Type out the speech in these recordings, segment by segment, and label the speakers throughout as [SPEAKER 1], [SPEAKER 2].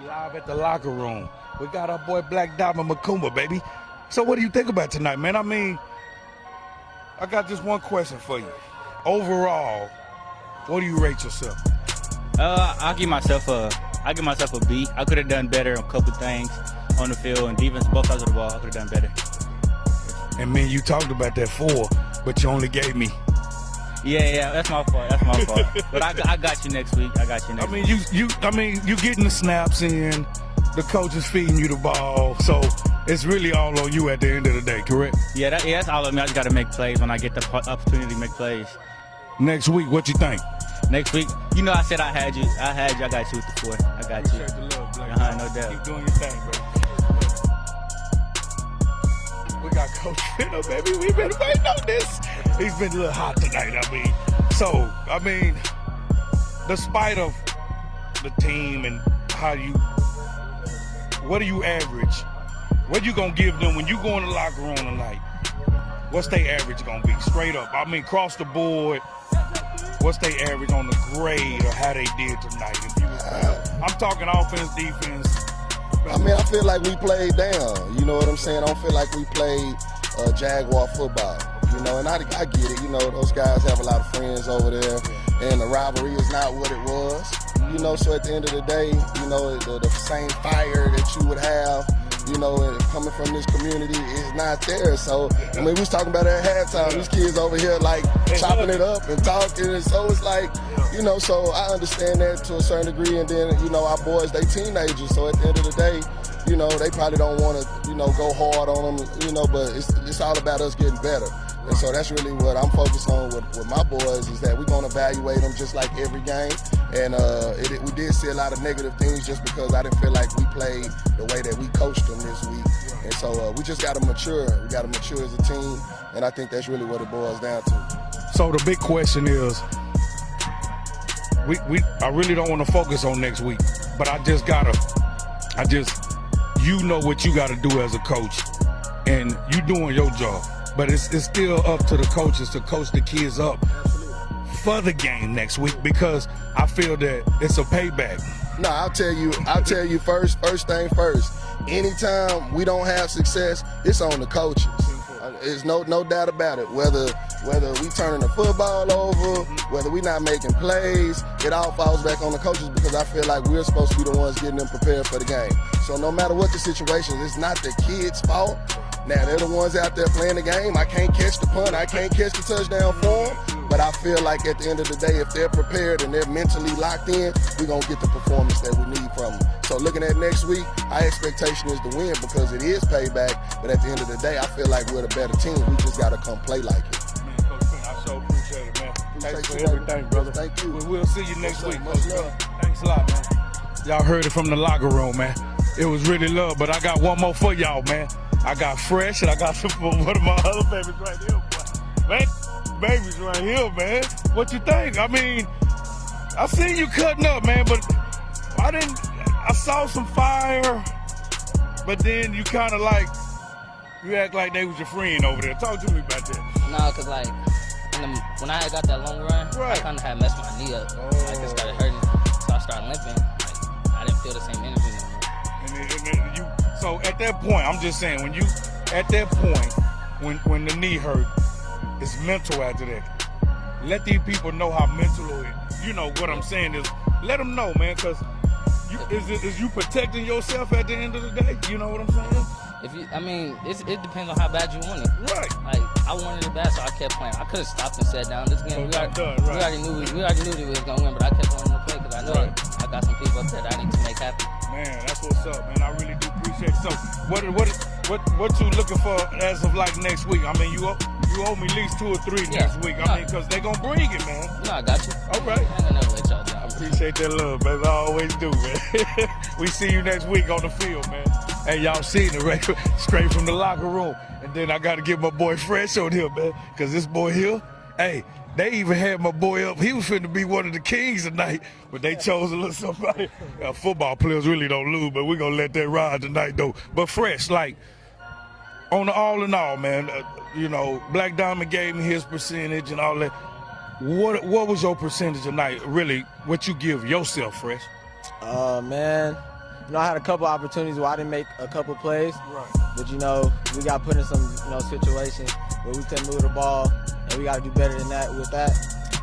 [SPEAKER 1] live at the locker room. We got our boy Black Diamond Makuma, baby. So what do you think about tonight, man? I mean, I got just one question for you. Overall, what do you rate yourself?
[SPEAKER 2] I give myself a B. I could have done better on a couple things on the field and defense, both sides of the ball. I could have done better.
[SPEAKER 1] And man, you talked about that 4, but you only gave me.
[SPEAKER 2] Yeah, that's my fault. But I got you next week.
[SPEAKER 1] You getting the snaps in. The coach is feeding you the ball, so it's really all on you at the end of the day, correct?
[SPEAKER 2] Yeah, that's all of me. I just got to make plays when I get the opportunity to make plays.
[SPEAKER 1] Next week, what you think?
[SPEAKER 2] Next week, you know I said I had you. I got you with the 4. I got you.
[SPEAKER 1] Appreciate the love, Black.
[SPEAKER 2] No doubt.
[SPEAKER 1] Keep doing your thing, bro. We got Coach Finna, baby. We've been waiting on this. He's been a little hot tonight, despite of the team and what do you average? What you gonna give them when you go in the locker room tonight? What's their average gonna be? Straight up. I mean, across the board, what's their average on the grade or how they did tonight? I'm talking offense, defense.
[SPEAKER 3] I mean, I feel like we played down. You know what I'm saying? I don't feel like we played Jaguar football. You know, and I get it. You know, those guys have a lot of friends over there, and the rivalry is not what it was. You know, so at the end of the day, you know, the same fire that you would have, you know, coming from this community is not there. So, I mean, we was talking about it at halftime. These kids over here, like, chopping it up and talking. And so it's like, you know, so I understand that to a certain degree. And then, you know, our boys, they teenagers. So at the end of the day, you know, they probably don't want to, you know, go hard on them, you know, but it's all about us getting better. And so that's really what I'm focused on with my boys is that we're going to evaluate them just like every game. And we did see a lot of negative things just because I didn't feel like we played the way that we coached them this week. And so we just got to mature. We got to mature as a team. And I think that's really what it boils down to.
[SPEAKER 1] So the big question is, I really don't want to focus on next week, but you know what you got to do as a coach, and you doing your job. But it's still up to the coaches to coach the kids up for the game next week because I feel that it's a payback.
[SPEAKER 3] No, I'll tell you first thing first. Anytime we don't have success, it's on the coaches. There's no doubt about it. Whether we turning the football over, whether we not making plays, it all falls back on the coaches because I feel like we're supposed to be the ones getting them prepared for the game. So no matter what the situation, it's not the kids' fault. Now, they're the ones out there playing the game. I can't catch the punt. I can't catch the touchdown for them. But I feel like at the end of the day, if they're prepared and they're mentally locked in, we're going to get the performance that we need from them. So looking at next week, our expectation is to win because it is payback. But at the end of the day, I feel like we're the better team. We just got to come play like it.
[SPEAKER 1] Man, Coach Finn, I so appreciate it, man. Thanks for everything, brother.
[SPEAKER 3] Thank you.
[SPEAKER 1] We'll see you next week.
[SPEAKER 3] Much love.
[SPEAKER 1] Thanks a lot, man. Y'all heard it from the locker room, man. It was really love, but I got one more for y'all, man. I got Fresh, and I got one of my other babies right here, boy. Man, babies right here, man. What you think? I mean, I seen you cutting up, man, but I saw some fire, but then you kind of you act like they was your friend over there. Talk to me about that.
[SPEAKER 4] Nah, because, when I got that long run,
[SPEAKER 1] right.
[SPEAKER 4] I kind of had messed my knee up. It started hurting, so I started limping. I didn't feel the same energy no more.
[SPEAKER 1] So at that point, I'm just saying, when the knee hurt, it's mental after that. Let these people know how mental it is. You know what I'm saying is, let them know, man, because is you protecting yourself at the end of the day? You know what I'm saying?
[SPEAKER 4] It depends on how bad you want it.
[SPEAKER 1] Right.
[SPEAKER 4] I wanted it bad, so I kept playing. I could have stopped and sat down. This game, we already knew we was gonna win, but I kept wanting to play because I know I got some people up there that I need to make happy.
[SPEAKER 1] Man, that's what's up, man. I really do appreciate it. So, what you looking for as of next week? I mean, you owe me at least 2 or 3 next week. I mean, because they gonna bring it, man.
[SPEAKER 4] No, I got you.
[SPEAKER 1] All right.
[SPEAKER 4] I ain't gonna never let y'all down.
[SPEAKER 1] I appreciate that love, baby. I always do, man. We see you next week on the field, man. Hey, y'all seen it right straight from the locker room. And then I got to get my boy Fresh on here, man, because this boy here, hey, they even had my boy up. He was finna be one of the kings tonight, but they chose a little somebody. Football players really don't lose, but we're going to let that ride tonight, though. But Fresh, on the all in all, man, Black Diamond gave me his percentage and all that. What was your percentage tonight, really, what you give yourself, Fresh?
[SPEAKER 5] Man, I had a couple opportunities where I didn't make a couple plays.
[SPEAKER 1] Right.
[SPEAKER 5] But, we got put in some, situations where we couldn't move the ball, and we got to do better than that with that.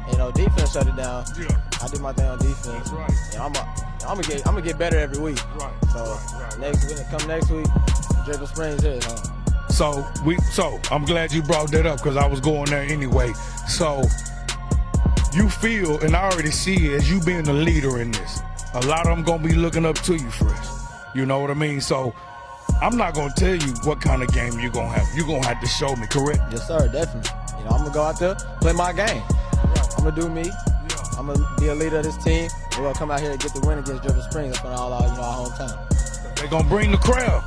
[SPEAKER 5] And, defense shut it down.
[SPEAKER 1] Yeah.
[SPEAKER 5] I did my thing on defense.
[SPEAKER 1] That's right.
[SPEAKER 5] And I'm gonna get better every week.
[SPEAKER 1] Right.
[SPEAKER 5] So next week, Dribble Springs is home.
[SPEAKER 1] So I'm glad you brought that up because I was going there anyway. So you feel, and I already see it as you being the leader in this. A lot of them gonna be looking up to you, Fresh. You know what I mean? So I'm not gonna tell you what kind of game you're gonna have. You're gonna have to show me, correct?
[SPEAKER 5] Yes, sir, definitely. I'm gonna go out there, play my game. I'm gonna do me.
[SPEAKER 1] Yeah.
[SPEAKER 5] I'm gonna be a leader of this team. We're gonna come out here and get the win against Dribble Springs up in our hometown.
[SPEAKER 1] They gonna bring the crowd.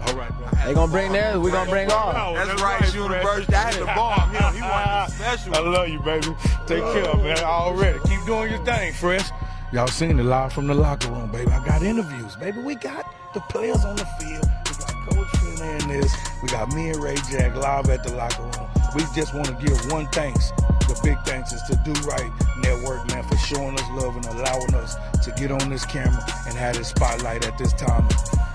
[SPEAKER 1] All right, bro.
[SPEAKER 5] They gonna bring theirs. We gonna bring ours.
[SPEAKER 6] That's right, University. I had the bomb him. He wasn't special.
[SPEAKER 1] I love you, baby. Take care, man. Already. Keep doing your thing, Fresh. Y'all seen it live from the locker room, baby. I got interviews, baby. We got the players on the field. We got Coach Finley in this. We got me and Ray Jack live at the locker room. We just want to give one thanks. The big thanks is to Do Right Network, man, for showing us love and allowing us to get on this camera and have this spotlight at this time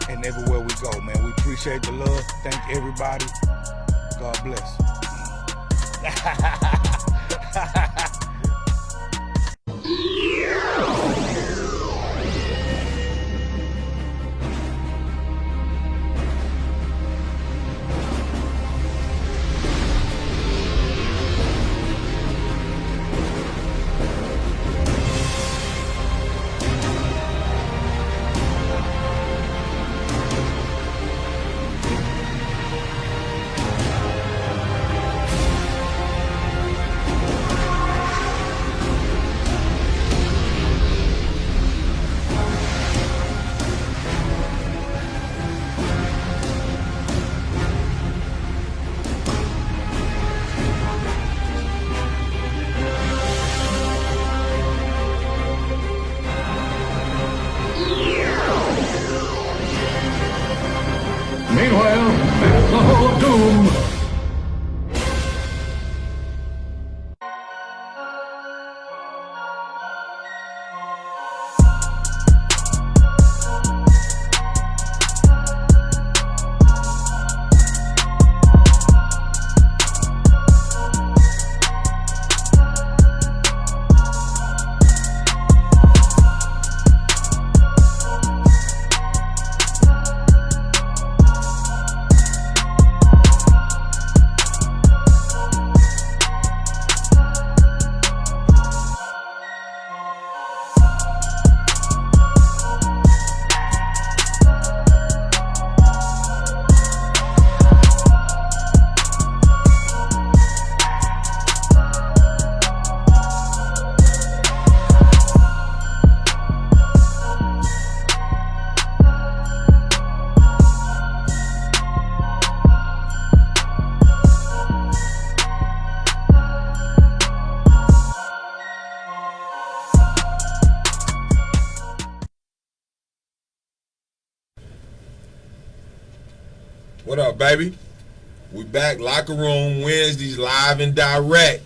[SPEAKER 1] and everywhere we go, man. We appreciate the love. Thank everybody. God bless.
[SPEAKER 7] Meanwhile, at the Hall of Doom.
[SPEAKER 6] What up, baby? We back, Locker Room Wednesdays, live and direct.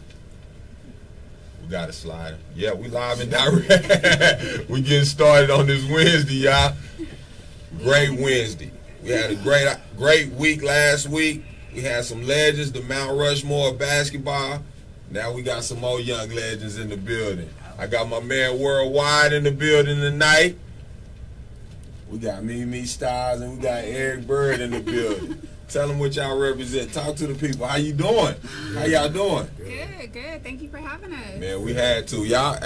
[SPEAKER 6] We got a slider. Yeah, we live and direct. We getting started on this Wednesday, y'all. Great Wednesday. We had a great week last week. We had some legends, the Mount Rushmore of basketball. Now we got some more young legends in the building. I got my man Worldwide in the building tonight. We got Mimi Styles and we got Eric Byrd in the building. Tell them what y'all represent. Talk to the people. How you doing? How y'all doing?
[SPEAKER 8] Good. Thank you for having us.
[SPEAKER 6] Man, we had to. Y'all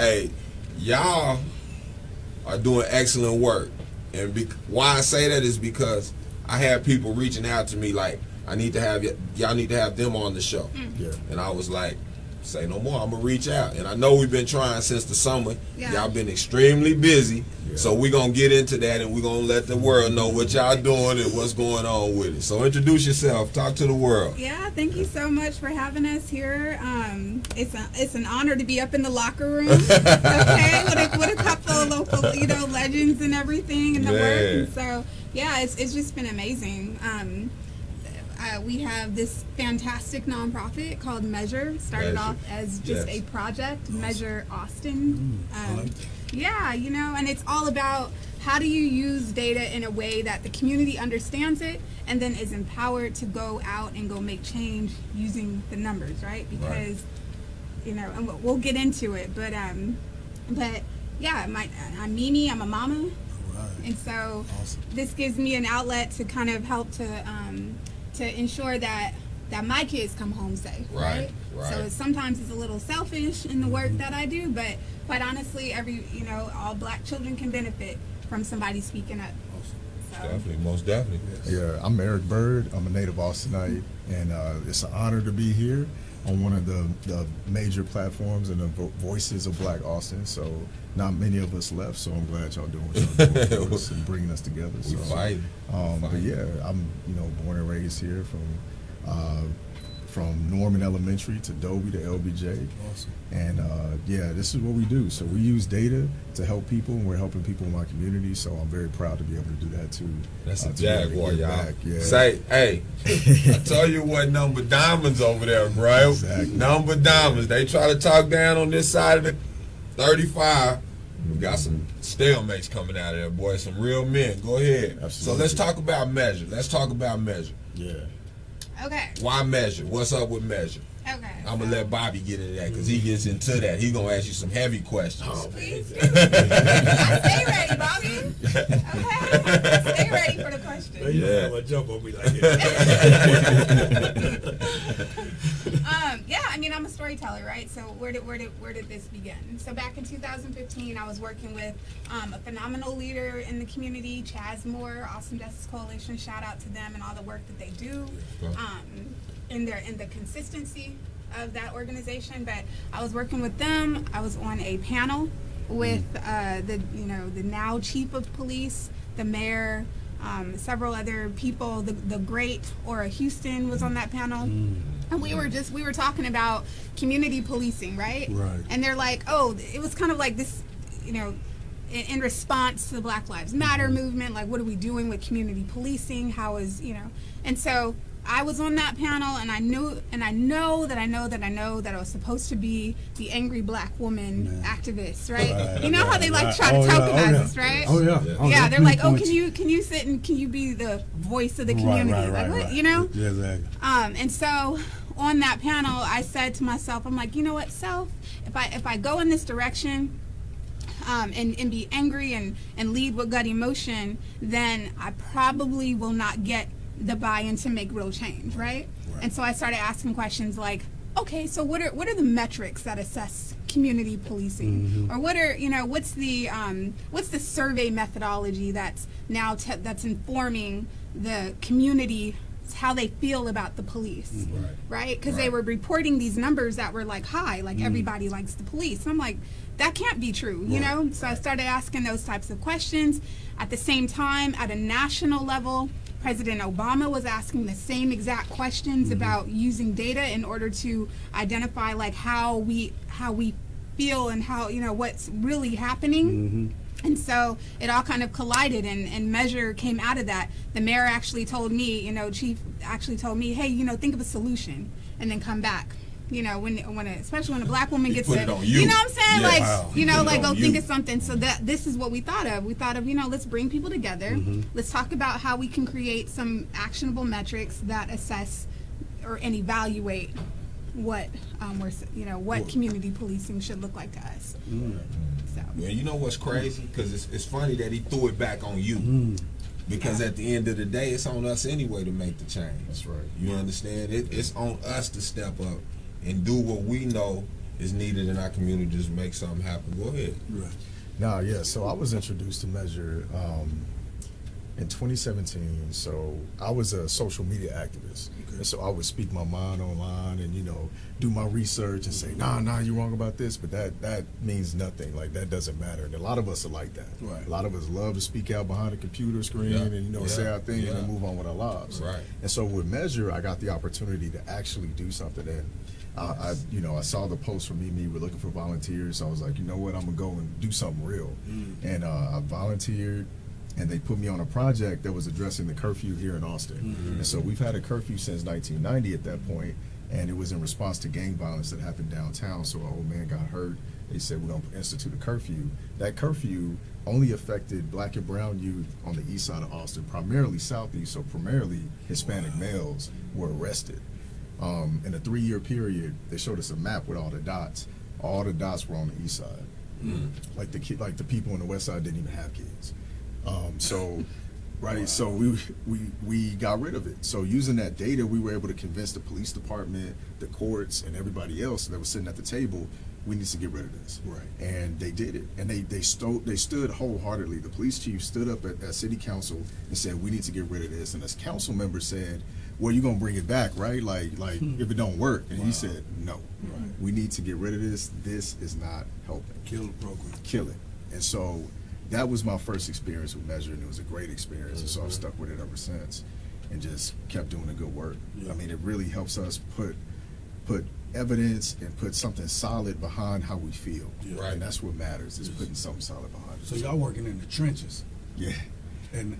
[SPEAKER 6] are doing excellent work. And why I say that is because I had people reaching out to me like, y'all need to have them on the show.
[SPEAKER 8] Yeah.
[SPEAKER 6] And I was like, say no more. I'm gonna reach out. And I know we've been trying since the summer.
[SPEAKER 8] Yeah.
[SPEAKER 6] Y'all been extremely busy. Yeah. So we're gonna get into that and we're gonna let the world know what y'all doing and what's going on with it. So introduce yourself. Talk to the world.
[SPEAKER 8] Yeah, thank you so much for having us here. It's an honor to be up in the locker room. Okay, with a couple of local, legends and everything in the work. And so yeah, it's just been amazing. We have this fantastic nonprofit called Measure. Started off as just a project, Measure Austin. Yeah, and it's all about how do you use data in a way that the community understands it and then is empowered to go out and go make change using the numbers, right? Because, you know, and we'll get into it, but yeah, I'm Mimi, I'm a mama. And so this gives me an outlet to kind of help to ensure that my kids come home safe, right? So sometimes it's a little selfish in the work that I do, but quite honestly, all Black children can benefit from somebody speaking up. So.
[SPEAKER 6] Definitely, most definitely.
[SPEAKER 9] Yeah, I'm Eric Byrd. I'm a native Austinite, and it's an honor to be here on one of the major platforms and the voices of Black Austin. So not many of us left, so I'm glad y'all doing what y'all doing for us and bringing us together. So, but yeah, I'm born and raised here from Norman Elementary to Dobie to LBJ.
[SPEAKER 10] Awesome.
[SPEAKER 9] And yeah, this is what we do. So we use data to help people, and we're helping people in my community. So I'm very proud to be able to do that too.
[SPEAKER 6] That's a Jaguar, y'all.
[SPEAKER 9] Yeah.
[SPEAKER 6] Say, hey, I tell you what, number diamonds over there, bro.
[SPEAKER 9] Exactly.
[SPEAKER 6] Number diamonds. They try to talk down on this side of the 35. We got some stalemates coming out of there, boy. Some real men. Go ahead.
[SPEAKER 9] Absolutely.
[SPEAKER 6] So let's talk about Measure.
[SPEAKER 9] Yeah.
[SPEAKER 8] Okay.
[SPEAKER 6] Why Measure? What's up with Measure?
[SPEAKER 8] Okay.
[SPEAKER 6] I'm going to let Bobby get into that because he gets into that. He's going to ask you some heavy questions.
[SPEAKER 8] Please do. Stay ready, Bobby. Okay. Stay ready for the question.
[SPEAKER 10] Yeah. I'm jump on me like
[SPEAKER 8] yeah, I mean, I'm a storyteller, right? So where did this begin? So back in 2015, I was working with a phenomenal leader in the community, Chaz Moore, Austin Justice Coalition. Shout out to them and all the work that they do. In the consistency of that organization. But I was working with them. I was on a panel with the now chief of police, the mayor, several other people. The great Ora Houston was on that panel. And we were talking about community policing, right?
[SPEAKER 10] Right.
[SPEAKER 8] And they're like, oh, it was kind of like this, in response to the Black Lives Matter movement, like, what are we doing with community policing? How is, and so I was on that panel, and I know that I was supposed to be the angry Black woman activist, right? You know how they like try to tokenize us, right?
[SPEAKER 10] Oh yeah.
[SPEAKER 8] Yeah, they're like, oh, can you sit and can you be the voice of the community?
[SPEAKER 10] Right.
[SPEAKER 8] What,
[SPEAKER 10] Yeah, exactly.
[SPEAKER 8] And so on that panel, I said to myself, I'm like, you know what, self, if I go in this direction, and be angry and lead with gut emotion, then I probably will not get the buy-in to make real change, right? And so I started asking questions like, okay, so what are the metrics that assess community policing, or what are what's the survey methodology that's now that's informing the community how they feel about the police, right? Because they were reporting these numbers that were like high, like everybody likes the police. And I'm like, that can't be true, you know? So I started asking those types of questions. At the same time, at a national level, President Obama was asking the same exact questions about using data in order to identify like how we feel and how what's really happening. And so it all kind of collided, and Measure came out of that. The mayor actually told me, chief actually told me, hey, think of a solution and then come back. Especially when a Black woman gets it, you know what I'm saying? Yeah, go think of something. So this is what we thought of. We thought of, let's bring people together. Let's talk about how we can create some actionable metrics that assess and evaluate what what community policing should look like to us. So.
[SPEAKER 6] Yeah, you know what's crazy? Because it's funny that he threw it back on you. Because at the end of the day, it's on us anyway to make the change.
[SPEAKER 9] That's right.
[SPEAKER 6] You understand? It's on us to step up and do what we know is needed in our community to just make something happen. Go ahead.
[SPEAKER 9] Right. So I was introduced to Measure in 2017. So I was a social media activist. And so I would speak my mind online and, do my research and say, nah, you're wrong about this, but that means nothing. Like, that doesn't matter. And a lot of us are like that.
[SPEAKER 10] Right.
[SPEAKER 9] A lot of us love to speak out behind a computer screen and, say our thing and then move on with our lives.
[SPEAKER 6] Right.
[SPEAKER 9] And so with Measure, I got the opportunity to actually do something. And I saw the post from me, we're looking for volunteers. So I was like, you know what, I'm gonna go and do something real. And I volunteered, and they put me on a project that was addressing the curfew here in Austin. And so we've had a curfew since 1990 at that point, and it was in response to gang violence that happened downtown. So an old man got hurt, they said we're going to institute a curfew. That curfew only affected black and brown youth on the east side of Austin, primarily southeast, so primarily Hispanic males were arrested. In a 3-year period, they showed us a map with all the dots. All the dots were on the east side. Like the people on the west side didn't even have kids. So we got rid of it. So using that data, we were able to convince the police department, the courts, and everybody else that was sitting at the table, we need to get rid of this.
[SPEAKER 10] Right.
[SPEAKER 9] And they did it. And they stood wholeheartedly. The police chief stood up at city council and said, we need to get rid of this. And as council members said, well, you're gonna bring it back, right? Like if it don't work. And he said, no, we need to get rid of this. This is not helping.
[SPEAKER 10] Kill the program.
[SPEAKER 9] Kill it. And so that was my first experience with Measure, and it was a great experience. And so I've stuck with it ever since and just kept doing the good work. I mean, it really helps us put evidence and put something solid behind how we feel.
[SPEAKER 10] Right.
[SPEAKER 9] And that's what matters, is putting something solid behind it.
[SPEAKER 10] So y'all working in the trenches.
[SPEAKER 9] Yeah.
[SPEAKER 10] And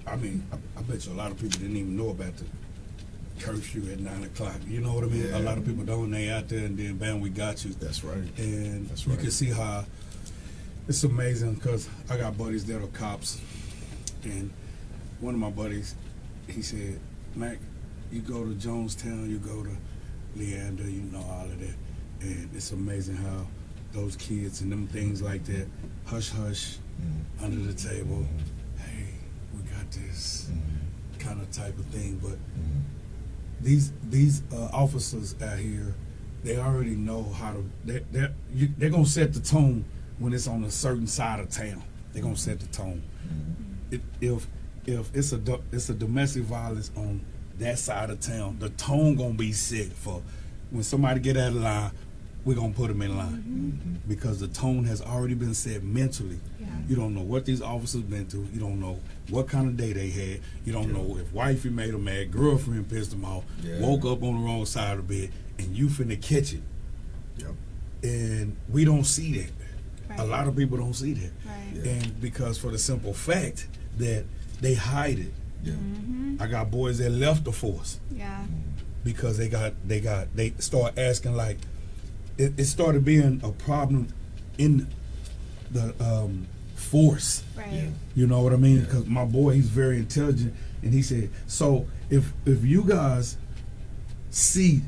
[SPEAKER 10] I mean, I bet you a lot of people didn't even know about the curfew at 9 o'clock. You know what I mean?
[SPEAKER 9] Yeah.
[SPEAKER 10] A lot of people don't. They out there, and then bam, we got you.
[SPEAKER 9] That's right.
[SPEAKER 10] And
[SPEAKER 9] That's
[SPEAKER 10] you
[SPEAKER 9] right.
[SPEAKER 10] can see how it's amazing, because I got buddies that are cops, and one of my buddies, he said, Mac, you go to Jonestown, you go to Leander, you know all of that, and it's amazing how those kids and them things like that, hush hush, under the table, hey, we got this kind of type of thing. But these officers out here, they already know how to. They're gonna set the tone when it's on a certain side of town. They're gonna set the tone. If it's a domestic violence on that side of town, the tone gonna be set for when somebody get out of line. We're gonna put them in line because the tone has already been set mentally.
[SPEAKER 8] Yeah.
[SPEAKER 10] You don't know what these officers been through. You don't know what kind of day they had. You don't know if wifey made them mad, girlfriend pissed them off, woke up on the wrong side of the bed, and you finna catch it.
[SPEAKER 9] Yep.
[SPEAKER 10] And we don't see that.
[SPEAKER 8] Right.
[SPEAKER 10] A lot of people don't see that.
[SPEAKER 8] Right.
[SPEAKER 9] Yeah.
[SPEAKER 10] And because for the simple fact that they hide it.
[SPEAKER 9] Yeah.
[SPEAKER 10] I got boys that left the force
[SPEAKER 8] Yeah.
[SPEAKER 10] because they start asking, like, it started being a problem in the force.
[SPEAKER 8] Right.
[SPEAKER 9] Yeah.
[SPEAKER 10] You know what I mean? Because my boy, he's very intelligent, and he said, so if you guys see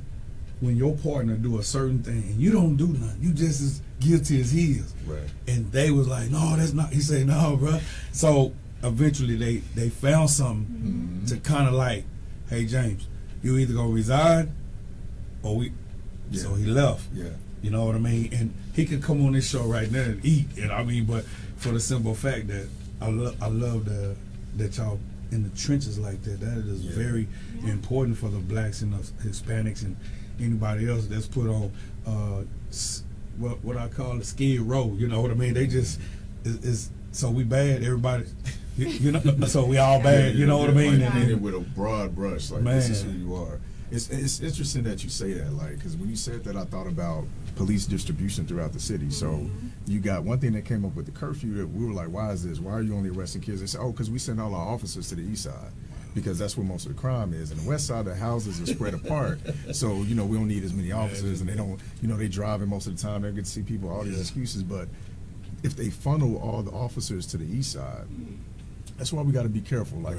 [SPEAKER 10] when your partner do a certain thing and you don't do nothing, you just as guilty as he is.
[SPEAKER 9] Right.
[SPEAKER 10] And they was like, no, that's not. He said, no, bro. So eventually they found something to kind of like, hey, James, you either gonna resign or we.
[SPEAKER 9] Yeah.
[SPEAKER 10] So he left.
[SPEAKER 9] Yeah.
[SPEAKER 10] You know what I mean? And he could come on this show right now and eat. And I mean, but for the simple fact that I love that y'all in the trenches like that. That is very important for the blacks and the Hispanics and anybody else that's put on what I call a skid row. You know what I mean? They just is so we bad. Everybody, you know. So we all bad. You know what I mean?
[SPEAKER 9] Like,
[SPEAKER 10] And
[SPEAKER 9] painted with a broad brush, like
[SPEAKER 10] Man.
[SPEAKER 9] this is who you are. It's interesting that you say that, like, because when you said that, I thought about police distribution throughout the city. So you got one thing that came up with the curfew that we were like, why is this? Why are you only arresting kids? They said, oh, because we send all our officers to the east side because that's where most of the crime is. And the west side, the houses are spread apart. So, you know, we don't need as many officers, and they don't, you know, they driving most of the time. They get to see people, all these excuses. But if they funnel all the officers to the east side, that's why we got to be careful. Like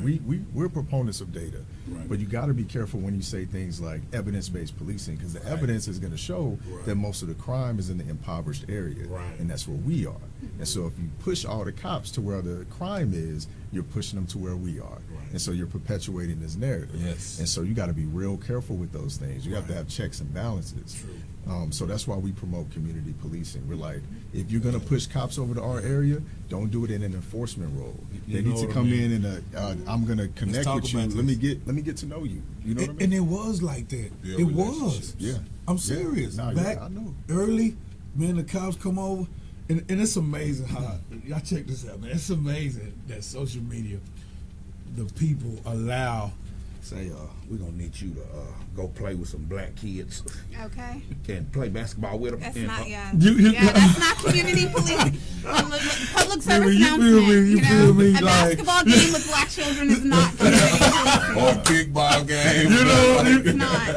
[SPEAKER 9] we're proponents of data, but you got to be careful when you say things like evidence-based policing, because the evidence is going to show that most of the crime is in the impoverished area, and that's where we are. And so if you push all the cops to where the crime is, you're pushing them to where we are, and so you're perpetuating this narrative.
[SPEAKER 6] Yes.
[SPEAKER 9] And so you got to be real careful with those things. You have to have checks and balances.
[SPEAKER 10] True.
[SPEAKER 9] So that's why we promote community policing. We're like, if you're gonna push cops over to our area, don't do it in an enforcement role. They need to come in and I'm gonna connect with you. Let me get to know you. You know what I mean?
[SPEAKER 10] And it was like that. It was.
[SPEAKER 9] Yeah.
[SPEAKER 10] I'm serious.
[SPEAKER 9] Nah,
[SPEAKER 10] Back
[SPEAKER 9] I know.
[SPEAKER 10] early, man, the cops come over, and it's amazing how y'all check this out, man. It's amazing that social media, the people allow. Say, we're gonna need you to go play with some black kids
[SPEAKER 8] Okay.
[SPEAKER 10] and play basketball with them.
[SPEAKER 8] That's
[SPEAKER 10] and,
[SPEAKER 8] not, yeah.
[SPEAKER 10] You-
[SPEAKER 8] Yeah, that's not community policing. Public service announcement. You feel me? A basketball game with black children is not community policing.
[SPEAKER 6] Or a kickball game.
[SPEAKER 9] You know,
[SPEAKER 8] it's not.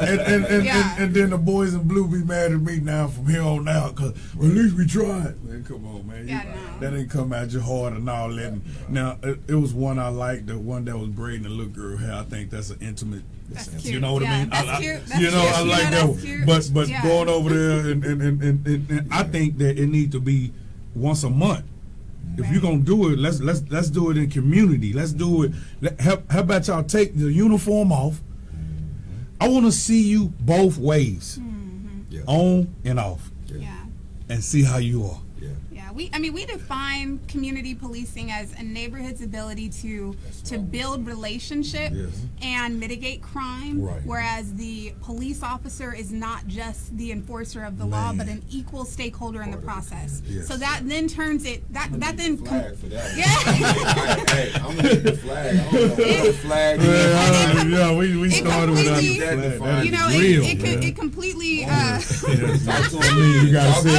[SPEAKER 9] And then the boys in blue be mad at me now from here on out because at least we tried. Man, come on, man. That ain't come out your heart and all that. Now, it was one I liked, the one that was braiding the little girl hair. I think that's an intimate.
[SPEAKER 8] That's cute.
[SPEAKER 9] You know what I mean?
[SPEAKER 8] That's cute. That's
[SPEAKER 9] you know,
[SPEAKER 8] cute.
[SPEAKER 9] I like that one. But going over there and I think that it needs to be once a month. If you're gonna do it, let's do it in community. Let's do it. How about y'all take the uniform off? I want to see you both ways, on and off, and see how you are.
[SPEAKER 8] We define community policing as a neighborhood's ability to build relationship and mitigate crime, whereas the police officer is not just the enforcer of the law, but an equal stakeholder in the process. So that then turns it
[SPEAKER 6] flag for that.
[SPEAKER 8] Hey,
[SPEAKER 6] I'm gonna hit the flag. I don't know what the flag is.
[SPEAKER 9] We started with that flag.
[SPEAKER 8] You know, it completely.
[SPEAKER 9] You gotta say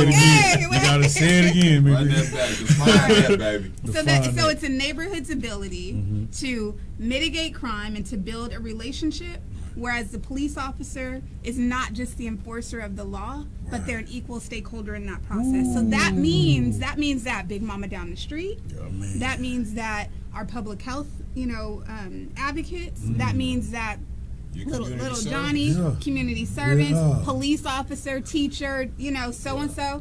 [SPEAKER 9] it again. You gotta say it again.
[SPEAKER 6] Run that back. Define that, baby.
[SPEAKER 8] So it's a neighborhood's ability to mitigate crime and to build a relationship, whereas the police officer is not just the enforcer of the law, but they're an equal stakeholder in that process. So that means that Big Mama down the street. That means that our public health, advocates. That means that little Johnny, community servants, police officer, teacher, so and so.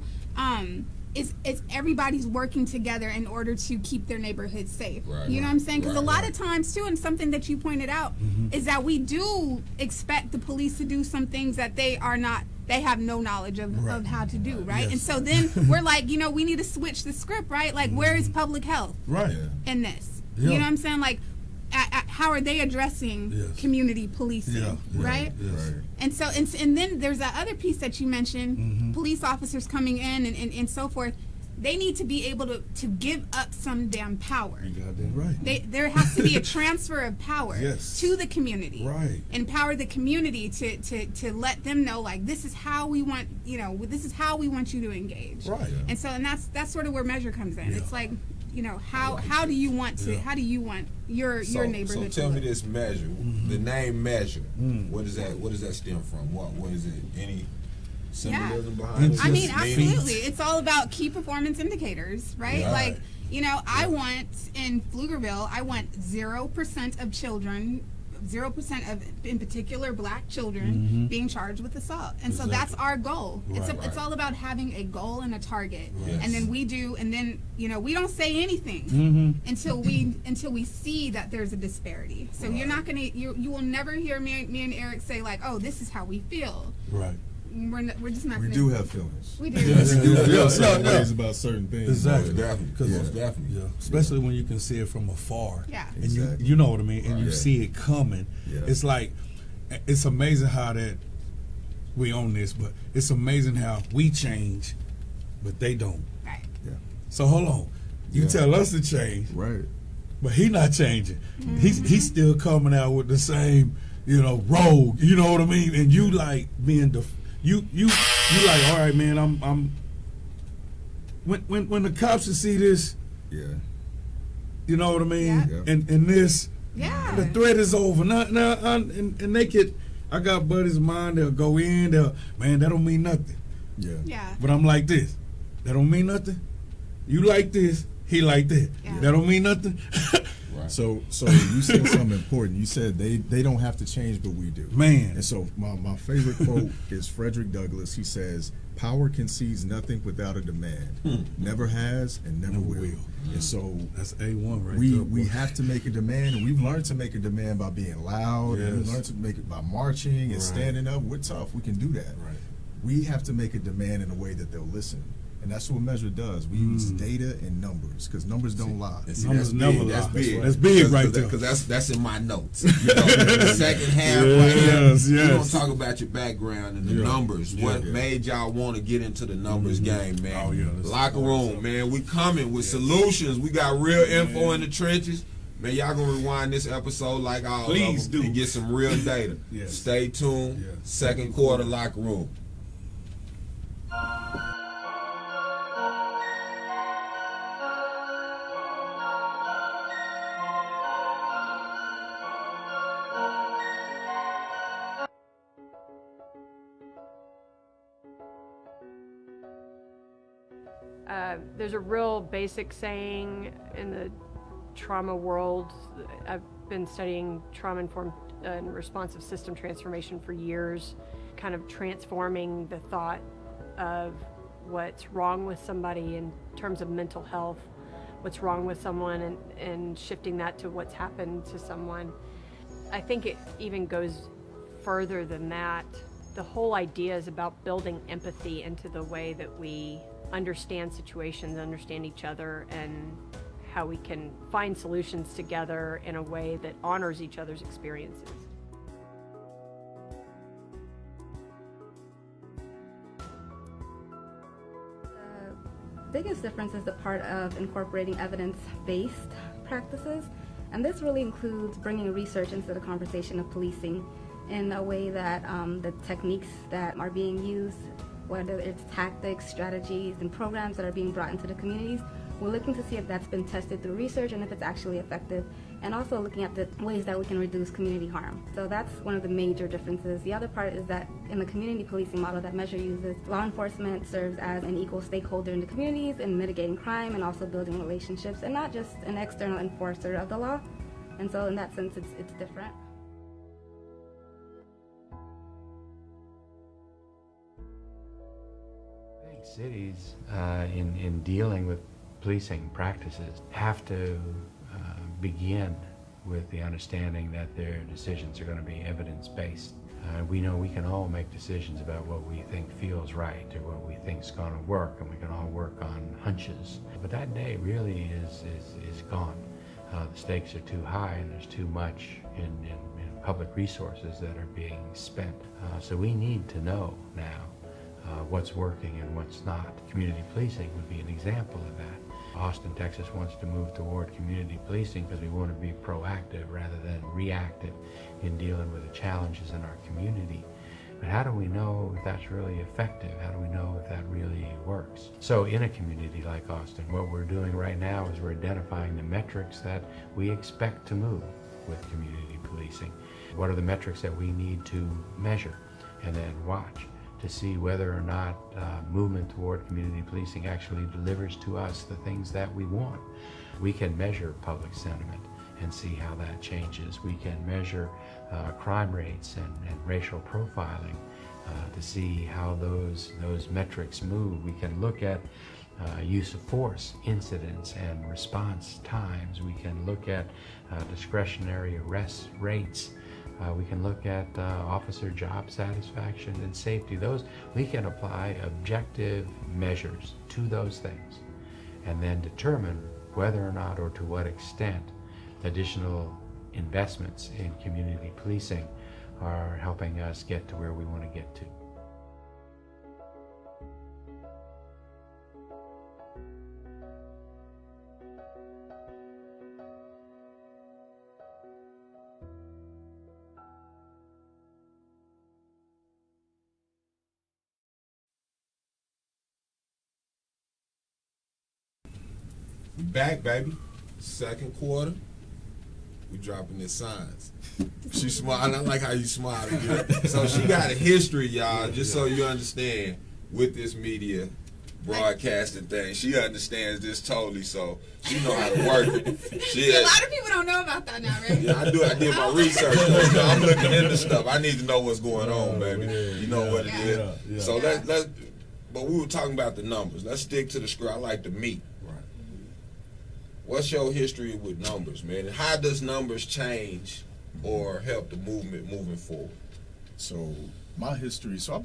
[SPEAKER 8] It's everybody's working together in order to keep their neighborhood safe. You know what I'm saying? Because a lot of times too, and something that you pointed out is that we do expect the police to do some things that they have no knowledge of how to do, right? And so then we're like, we need to switch the script, right? Like, where is public health in this? You know what I'm saying? Like, how are they addressing community policing, right? And so, and then there's that other piece that you mentioned, police officers coming in and so forth. They need to be able to give up some damn power.
[SPEAKER 9] You got that right.
[SPEAKER 8] There has to be a transfer of power to the community. Empower the community to let them know, like, this is how we want, this is how we want you to engage. And so, and that's sort of where Measure comes in. It's like, how do you want your neighborhood?
[SPEAKER 6] So tell me this Measure, the name Measure. What does that stem from? What is it? Any symbolism behind it?
[SPEAKER 8] I mean, absolutely. It's all about key performance indicators, right? Like, I want in Pflugerville, I want 0% of children. 0% of, in particular, black children being charged with assault, and so that's our goal. It's all about having a goal and a target, and then we don't say anything until we see that there's a disparity. So you're not gonna, you will never hear me and Eric say, like, oh, this is how we feel. We're just not.
[SPEAKER 11] We do have feelings.
[SPEAKER 8] We do.
[SPEAKER 9] Yes, we do
[SPEAKER 11] feel certain ways about certain things.
[SPEAKER 9] Exactly.
[SPEAKER 6] Definitely.
[SPEAKER 9] Especially when you can see it from afar. And
[SPEAKER 11] exactly.
[SPEAKER 9] you know what I mean, and you see it coming. It's like, it's amazing how that we own this, but it's amazing how we change, but they don't. So hold on, you tell us to change, but he not changing. He's still coming out with the same, rogue. You know what I mean? And you like being you like, all right, man. I'm when the cops see this, you know what I mean? And this, the threat is over. Now, and they could. I got buddies of mine. They'll go in. Man, that don't mean nothing. But I'm like this. That don't mean nothing. You like this. He like that. That don't mean nothing.
[SPEAKER 11] So you said something important. You said they don't have to change, but we do.
[SPEAKER 9] Man.
[SPEAKER 11] And so my favorite quote is Frederick Douglass. He says, "Power concedes nothing without a demand. Never has and never will." And so
[SPEAKER 9] that's A1 right there.
[SPEAKER 11] We have to make a demand, and we've learned to make a demand by being loud, and we've learned to make it by marching and standing up. We're tough. We can do that. We have to make a demand in a way that they'll listen. And that's what Measure does. We use data and numbers, because numbers don't lie.
[SPEAKER 9] Numbers never lie.
[SPEAKER 6] That's big right there. Because that's in my notes. The second half right here, we're going to talk about your background and the numbers. What made y'all want to get into the numbers game, man? Locker room, man. We coming with solutions. We got real info in the trenches. Man, y'all going to rewind this episode like all of them and get some real data. Stay tuned. Second quarter Locker Room.
[SPEAKER 12] There's a real basic saying in the trauma world. I've been studying trauma-informed and responsive system transformation for years, kind of transforming the thought of what's wrong with somebody in terms of mental health, what's wrong with someone, and shifting that to what's happened to someone. I think it even goes further than that. The whole idea is about building empathy into the way that we understand situations, understand each other, and how we can find solutions together in a way that honors each other's experiences.
[SPEAKER 13] The biggest difference is the part of incorporating evidence-based practices, and this really includes bringing research into the conversation of policing in a way that the techniques that are being used, whether it's tactics, strategies, and programs that are being brought into the communities, we're looking to see if that's been tested through research and if it's actually effective, and also looking at the ways that we can reduce community harm. So that's one of the major differences. The other part is that in the community policing model that Measure uses, law enforcement serves as an equal stakeholder in the communities in mitigating crime and also building relationships, and not just an external enforcer of the law. And so in that sense, it's different.
[SPEAKER 14] Cities in dealing with policing practices have to begin with the understanding that their decisions are going to be evidence-based. We know we can all make decisions about what we think feels right or what we think is going to work, and we can all work on hunches. But that day really is gone. The stakes are too high, and there's too much in public resources that are being spent. So we need to know now what's working and what's not. Community policing would be an example of that. Austin, Texas wants to move toward community policing because we want to be proactive rather than reactive in dealing with the challenges in our community. But how do we know if that's really effective? How do we know if that really works? So in a community like Austin, what we're doing right now is we're identifying the metrics that we expect to move with community policing. What are the metrics that we need to measure and then watch to see whether or not movement toward community policing actually delivers to us the things that we want. We can measure public sentiment and see how that changes. We can measure crime rates and racial profiling to see how those metrics move. We can look at use of force incidents and response times. We can look at discretionary arrest rates. We can look at officer job satisfaction and safety. Those, we can apply objective measures to those things and then determine whether or not or to what extent additional investments in community policing are helping us get to where we want to get to.
[SPEAKER 6] We back, baby. Second quarter. We dropping the signs. She smiled. I like how you smile again. So she got a history, y'all, just so you understand, with this media broadcasting thing. She understands this totally, so she know how to work it.
[SPEAKER 8] See, a lot of people don't know about that now, right?
[SPEAKER 6] Yeah, I do. I did my research. You know, I'm looking into stuff. I need to know what's going on, baby. You know what it is.
[SPEAKER 10] Yeah.
[SPEAKER 6] So let's. But we were talking about the numbers. Let's stick to the script. I like the meat. What's your history with numbers, man? And how does numbers change or help the movement moving forward?
[SPEAKER 11] So my history, so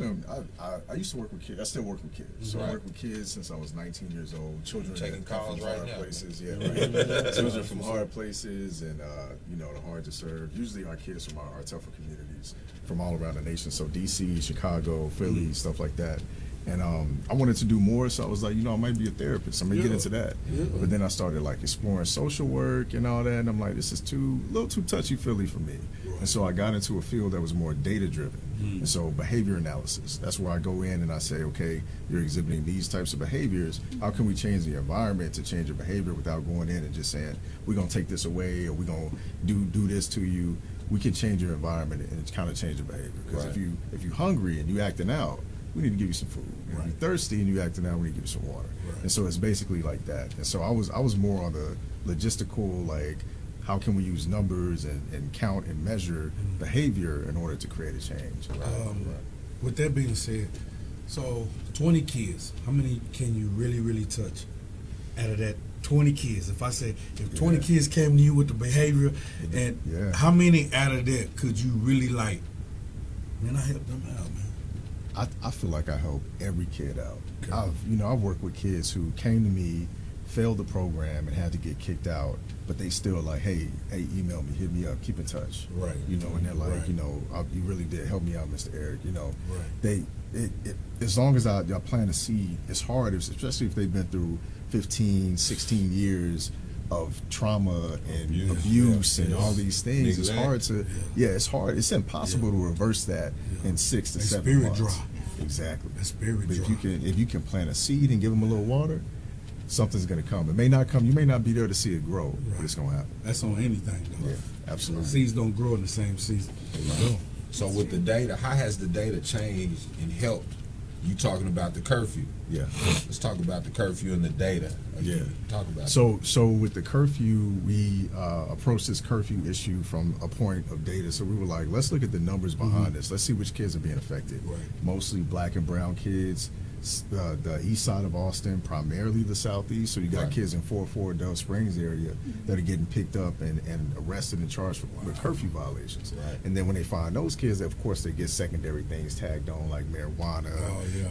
[SPEAKER 11] I used to work with kids. I still work with kids. So I work with kids since I was 19 years old. Children
[SPEAKER 6] taking calls
[SPEAKER 11] from
[SPEAKER 6] right
[SPEAKER 11] hard
[SPEAKER 6] now.
[SPEAKER 11] places, yeah, right. Children from hard places and the hard to serve. Usually our kids from our tougher communities from all around the nation. So DC, Chicago, Philly, stuff like that. And I wanted to do more, so I was like, I might be a therapist. I'm gonna get into that. But then I started like exploring social work and all that, and I'm like, this is a little too touchy-feely for me. And so I got into a field that was more data-driven. And so behavior analysis, that's where I go in and I say, okay, you're exhibiting these types of behaviors. How can we change the environment to change your behavior without going in and just saying, we're gonna take this away or we're gonna do this to you? We can change your environment and kind of change your behavior. Because if you're hungry and you acting out,
[SPEAKER 9] we need to give you some food. If you're thirsty and you acting out, we need to give you some water. And so it's basically like that. And so I was more on the logistical, like, how can we use numbers and count and measure behavior in order to create a change.
[SPEAKER 10] With that being said, so 20 kids, how many can you really touch out of that 20 kids? If I say, if 20 kids came to you with the behavior, and how many out of that could you really like, man, I helped them out, man?
[SPEAKER 9] I feel like I help every kid out. I've worked with kids who came to me, failed the program, and had to get kicked out, but they still like, hey, email me, hit me up, keep in touch.
[SPEAKER 10] Right.
[SPEAKER 9] You know, and they're like, you really did help me out, Mr. Eric. You know, as long as y'all plant a seed, it's hard, especially if they've been through 15, 16 years of trauma and abuse and all these things. It's hard to, it's hard. It's impossible to reverse that in 6 to 7 months.
[SPEAKER 10] Spirit dry.
[SPEAKER 9] Exactly.
[SPEAKER 10] Spirit
[SPEAKER 9] but
[SPEAKER 10] dry.
[SPEAKER 9] if you can plant a seed and give them a little water, something's going to come. It may not come. You may not be there to see it grow, but it's going to happen.
[SPEAKER 10] That's on anything, though.
[SPEAKER 9] Yeah, absolutely.
[SPEAKER 10] Seeds don't grow in the same season.
[SPEAKER 6] So with the data, how has the data changed and helped? You talking about the curfew?
[SPEAKER 9] Yeah.
[SPEAKER 6] Let's talk about the curfew and the data.
[SPEAKER 9] Yeah.
[SPEAKER 6] Talk about
[SPEAKER 9] So with the curfew, we approached this curfew issue from a point of data. So we were like, let's look at the numbers behind this. Let's see which kids are being affected.
[SPEAKER 10] Right.
[SPEAKER 9] Mostly black and brown kids. The east side of Austin, primarily the southeast. So you got kids in 404 Dove Springs area that are getting picked up and arrested and charged with curfew violations.
[SPEAKER 6] Right.
[SPEAKER 9] And then when they find those kids, of course, they get secondary things tagged on, like marijuana,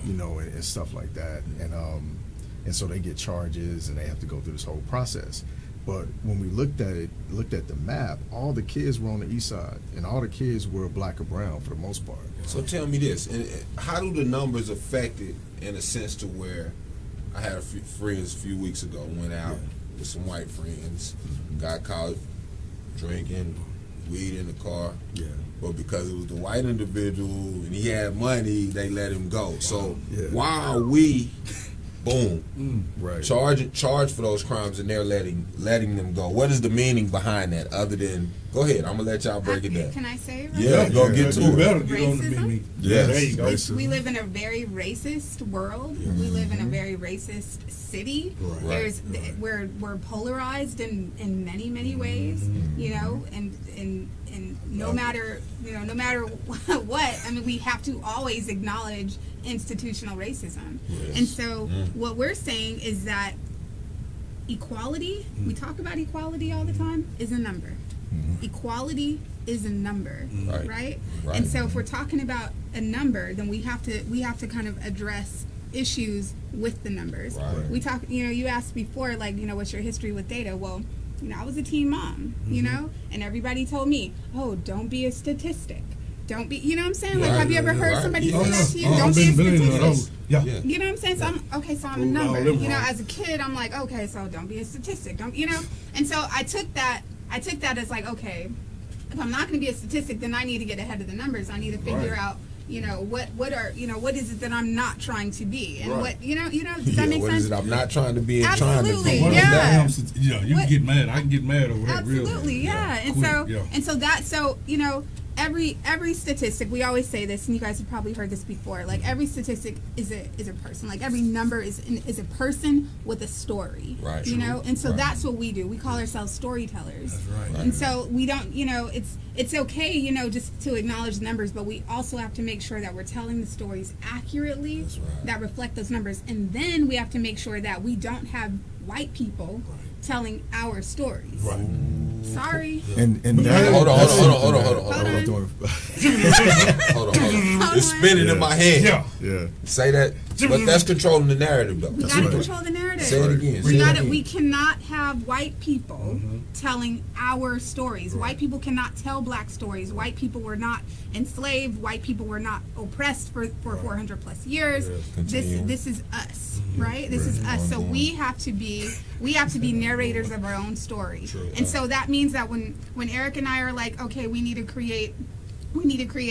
[SPEAKER 9] you know, and stuff like that. And so they get charges and they have to go through this whole process. But when we looked at the map, all the kids were on the east side, and all the kids were black or brown for the most part.
[SPEAKER 6] So tell me this, and how do the numbers affect it in a sense to where I had a few friends a few weeks ago, went out with some white friends, got caught drinking weed in the car, but because it was the white individual and he had money, they let him go. So why are we charged for those crimes and they're letting them go? What is the meaning behind that other than, go ahead, I'm gonna let y'all break it down.
[SPEAKER 8] Can I say it?
[SPEAKER 6] Go get to it.
[SPEAKER 8] Racism?
[SPEAKER 6] Yes.
[SPEAKER 10] There you go.
[SPEAKER 8] We live in a very racist world. We live in a very racist city. We're polarized in many ways, you know, and no matter what, I mean, we have to always acknowledge institutional racism. And so what we're saying is that equality, we talk about equality all the time, is a number. Equality is a number, right? And so if we're talking about a number, then we have to kind of address issues with the numbers. We talk, you know, you asked before, like, you know, what's your history with data? Well, you know, I was a teen mom, you know, and everybody told me, oh, don't be a statistic. Don't be, you know what I'm saying? Like, have you ever heard somebody say that to you? Don't be a statistic. You know what I'm saying? So I'm a number. You know, as a kid, I'm like, okay, so don't be a statistic. Don't, you know? And so I took that as like, okay, if I'm not going to be a statistic, then I need to get ahead of the numbers. I need to figure out, you know, what is it that I'm not trying to be, and what, you know, does that make sense?
[SPEAKER 6] What is it I'm not trying to be and
[SPEAKER 8] Absolutely,
[SPEAKER 6] trying to be?
[SPEAKER 10] You can get mad. I can get mad over that.
[SPEAKER 8] Absolutely, so you know, every statistic, we always say this, and you guys have probably heard this before, like every statistic is a person, like every number is a person with a story, you know, and so that's what we do. We call ourselves storytellers.
[SPEAKER 10] That's right.
[SPEAKER 8] And so we don't, you know, it's okay, you know, just to acknowledge the numbers, but we also have to make sure that we're telling the stories accurately that reflect those numbers, and then we have to make sure that we don't have white people telling our stories. Sorry.
[SPEAKER 9] And
[SPEAKER 6] hold on. It's spinning in my head.
[SPEAKER 9] Yeah.
[SPEAKER 6] Say that, but that's controlling the narrative, though.
[SPEAKER 8] We gotta control the narrative.
[SPEAKER 6] Say it again.
[SPEAKER 8] We cannot have white people telling our stories. White people cannot tell black stories. White people were not enslaved. White people were not oppressed for 400 plus years. This is us, right? This is us. So we have to be narrators of our own story. And so that means that when Eric and I are like, okay, we need to create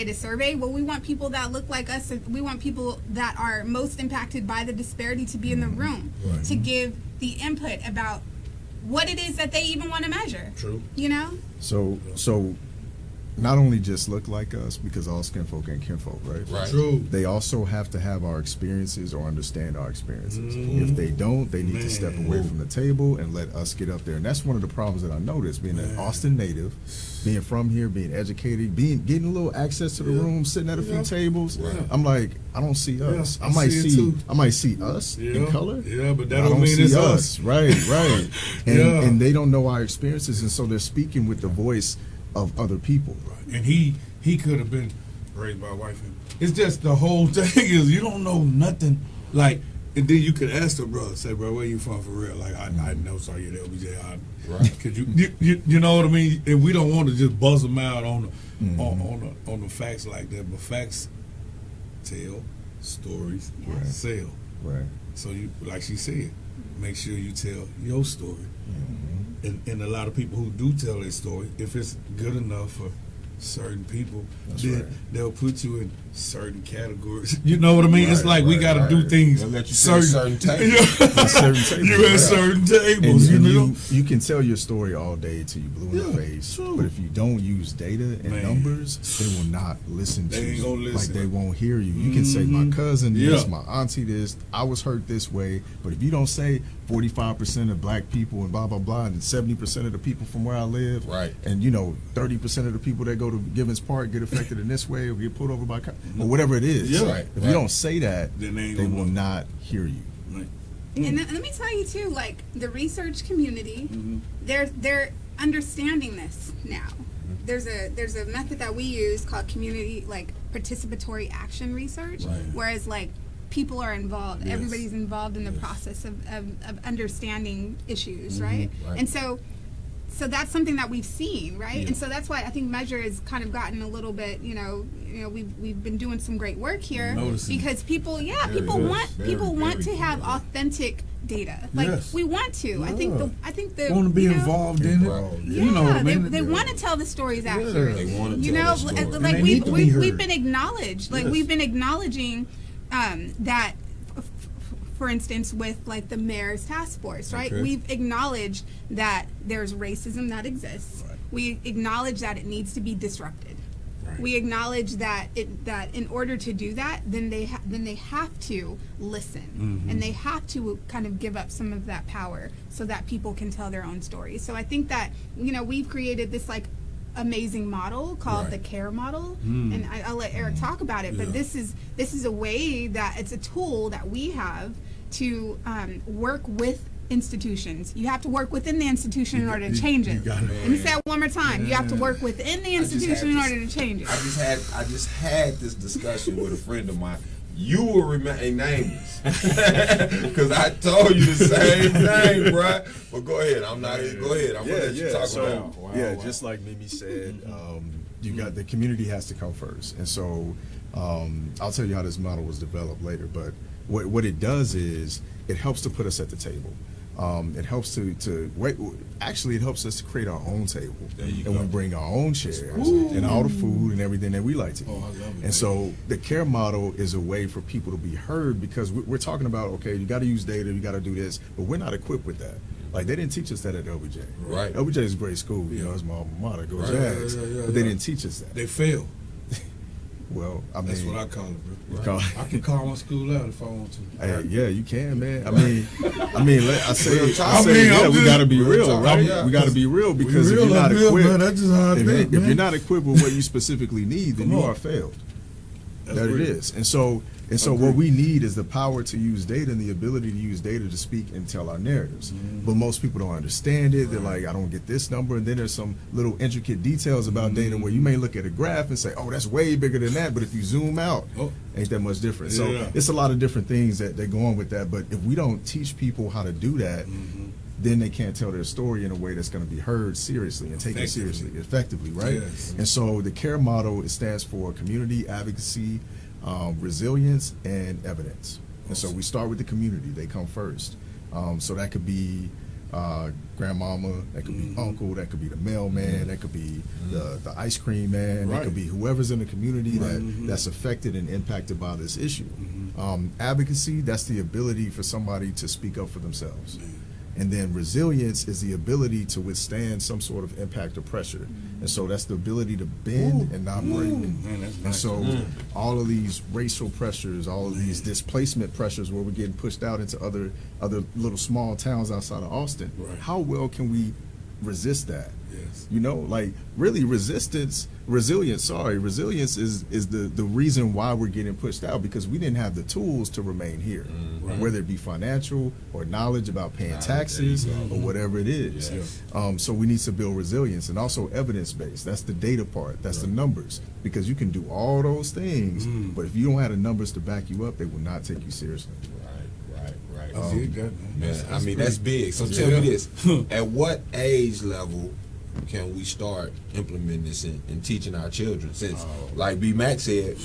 [SPEAKER 8] a survey. Well, we want people that look like us. We want people that are most impacted by the disparity to be in the room to give the input about what it is that they even want to measure. You know?
[SPEAKER 9] So not only just look like us, because all skin folk ain't kinfolk, right?
[SPEAKER 6] Right.
[SPEAKER 10] True.
[SPEAKER 9] They also have to have our experiences or understand our experiences. If they don't, they need to step away from the table and let us get up there. And that's one of the problems that I noticed, being an Austin native, being from here, being educated, getting a little access to the room, sitting at a few tables. I'm like, I don't see us. I might see us in color.
[SPEAKER 10] Yeah, but that
[SPEAKER 9] I
[SPEAKER 10] don't mean
[SPEAKER 9] see
[SPEAKER 10] it's us.
[SPEAKER 9] Right. And they don't know our experiences, and so they're speaking with the voice of other people.
[SPEAKER 10] And he could have been raised by a white family. It's just the whole thing is you don't know nothing. Like, and then you could ask the brother, say, bro, where you from for real? Like, I know, saw you at LBJ.
[SPEAKER 6] Right.
[SPEAKER 10] Cause you know what I mean? And we don't want to just buzz them out on the facts like that, but facts tell, stories sell.
[SPEAKER 9] Right.
[SPEAKER 10] So you, like she said, make sure you tell your story. And a lot of people who do tell their story, if it's good enough for certain people, then they'll put you in certain categories. You know what I mean? It's like we got to do things.
[SPEAKER 6] They'll let you certain tables.
[SPEAKER 10] You at certain tables.
[SPEAKER 9] And you can tell your story all day till you blue in the face, but if you don't use data and numbers, they will not listen to you. Like, they won't hear you. You can say, my cousin this, my auntie this, I was hurt this way, but if you don't say 45% of black people and blah blah blah, and 70% of the people from where I live, and 30% of the people that go to Givens Park get affected in this way or get pulled over by or whatever it is. If you don't say that, then they will not hear you.
[SPEAKER 8] And let me tell you too, like the research community, they're understanding this now. There's a method that we use called community participatory action research, whereas people are involved. Everybody's involved in the process of understanding issues, right? And so that's something that we've seen, right? And so that's why I think Measure has kind of gotten a little bit, we've been doing some great work here because people want to have authentic data. We want to. I think the
[SPEAKER 10] want to be involved in it. You know what I mean?
[SPEAKER 8] They want to tell the stories accurately.
[SPEAKER 6] They want to tell the story.
[SPEAKER 8] Like we've been acknowledged. Like we've been acknowledging that. For instance, with the mayor's task force, right? We've acknowledged that there's racism that exists. We acknowledge that it needs to be disrupted. We acknowledge that in order to do that, then they have to listen, and they have to kind of give up some of that power so that people can tell their own stories. So I think that we've created this amazing model called the CARE model, and I'll let Eric talk about it. But this is a way that it's a tool that we have to work with institutions. You have to work within the institution in order to change it. Let me say it one more time. You have to work within the institution in order to change it.
[SPEAKER 6] I just had this discussion with a friend of mine. You will remain nameless because I told you the same thing, bro. But go ahead. I'm not. Go ahead. I'm gonna let you talk about.
[SPEAKER 9] Just like Mimi said, you got the community has to come first, and so I'll tell you how this model was developed later. But what it does is it helps to put us at the table. It helps to wait. Actually, it helps us to create our own table, and we bring our own chairs and all the food and everything that we like to eat.
[SPEAKER 10] I love it.
[SPEAKER 9] And so the CARE model is a way for people to be heard because we're talking about, okay, you got to use data, you got to do this, but we're not equipped with that. Like, they didn't teach us that at LBJ.
[SPEAKER 6] Right.
[SPEAKER 9] LBJ is a great school. It's my alma mater. Go Jags. But they didn't teach us that.
[SPEAKER 10] They failed.
[SPEAKER 9] Well, I mean,
[SPEAKER 10] that's what I call it, bro. I can call my school out if I want to.
[SPEAKER 9] Yeah, you can, man. I mean, we got to be real, right? We got to be real because if you're not equipped, if you're not equipped with what you specifically need, then you are failed. That it is, and so what we need is the power to use data and the ability to use data to speak and tell our narratives. But most people don't understand it. They're like, I don't get this number, and then there's some little intricate details about data where you may look at a graph and say, oh, that's way bigger than that, but if you zoom out, ain't that much different. So it's a lot of different things that go on with that, but if we don't teach people how to do that, then they can't tell their story in a way that's going to be heard seriously and taken seriously, effectively, right? And so the CARE model, it stands for community advocacy, resilience, and evidence. And so we start with the community. They come first. So that could be grandmama, that could be uncle, that could be the mailman, that could be the ice cream man, that could be whoever's in the community that's affected and impacted by this issue. Advocacy, that's the ability for somebody to speak up for themselves. And then resilience is the ability to withstand some sort of impact or pressure. And so that's the ability to bend and not break.
[SPEAKER 10] Man, that's
[SPEAKER 9] And
[SPEAKER 10] nice.
[SPEAKER 9] so all of these racial pressures, all of these displacement pressures where we're getting pushed out into other little small towns outside of Austin, how well can we resist that?
[SPEAKER 10] Yes.
[SPEAKER 9] You know, like really resilience is the reason why we're getting pushed out, because we didn't have the tools to remain here, whether it be financial or knowledge about paying taxes or whatever it is. So we need to build resilience, and also evidence-based. That's the data part. That's the numbers, because you can do all those things, but if you don't have the numbers to back you up, they will not take you seriously.
[SPEAKER 6] Man, I mean, that's big. So tell me this: at what age level can we start implementing this and teaching our children? Since, like B. Mac said,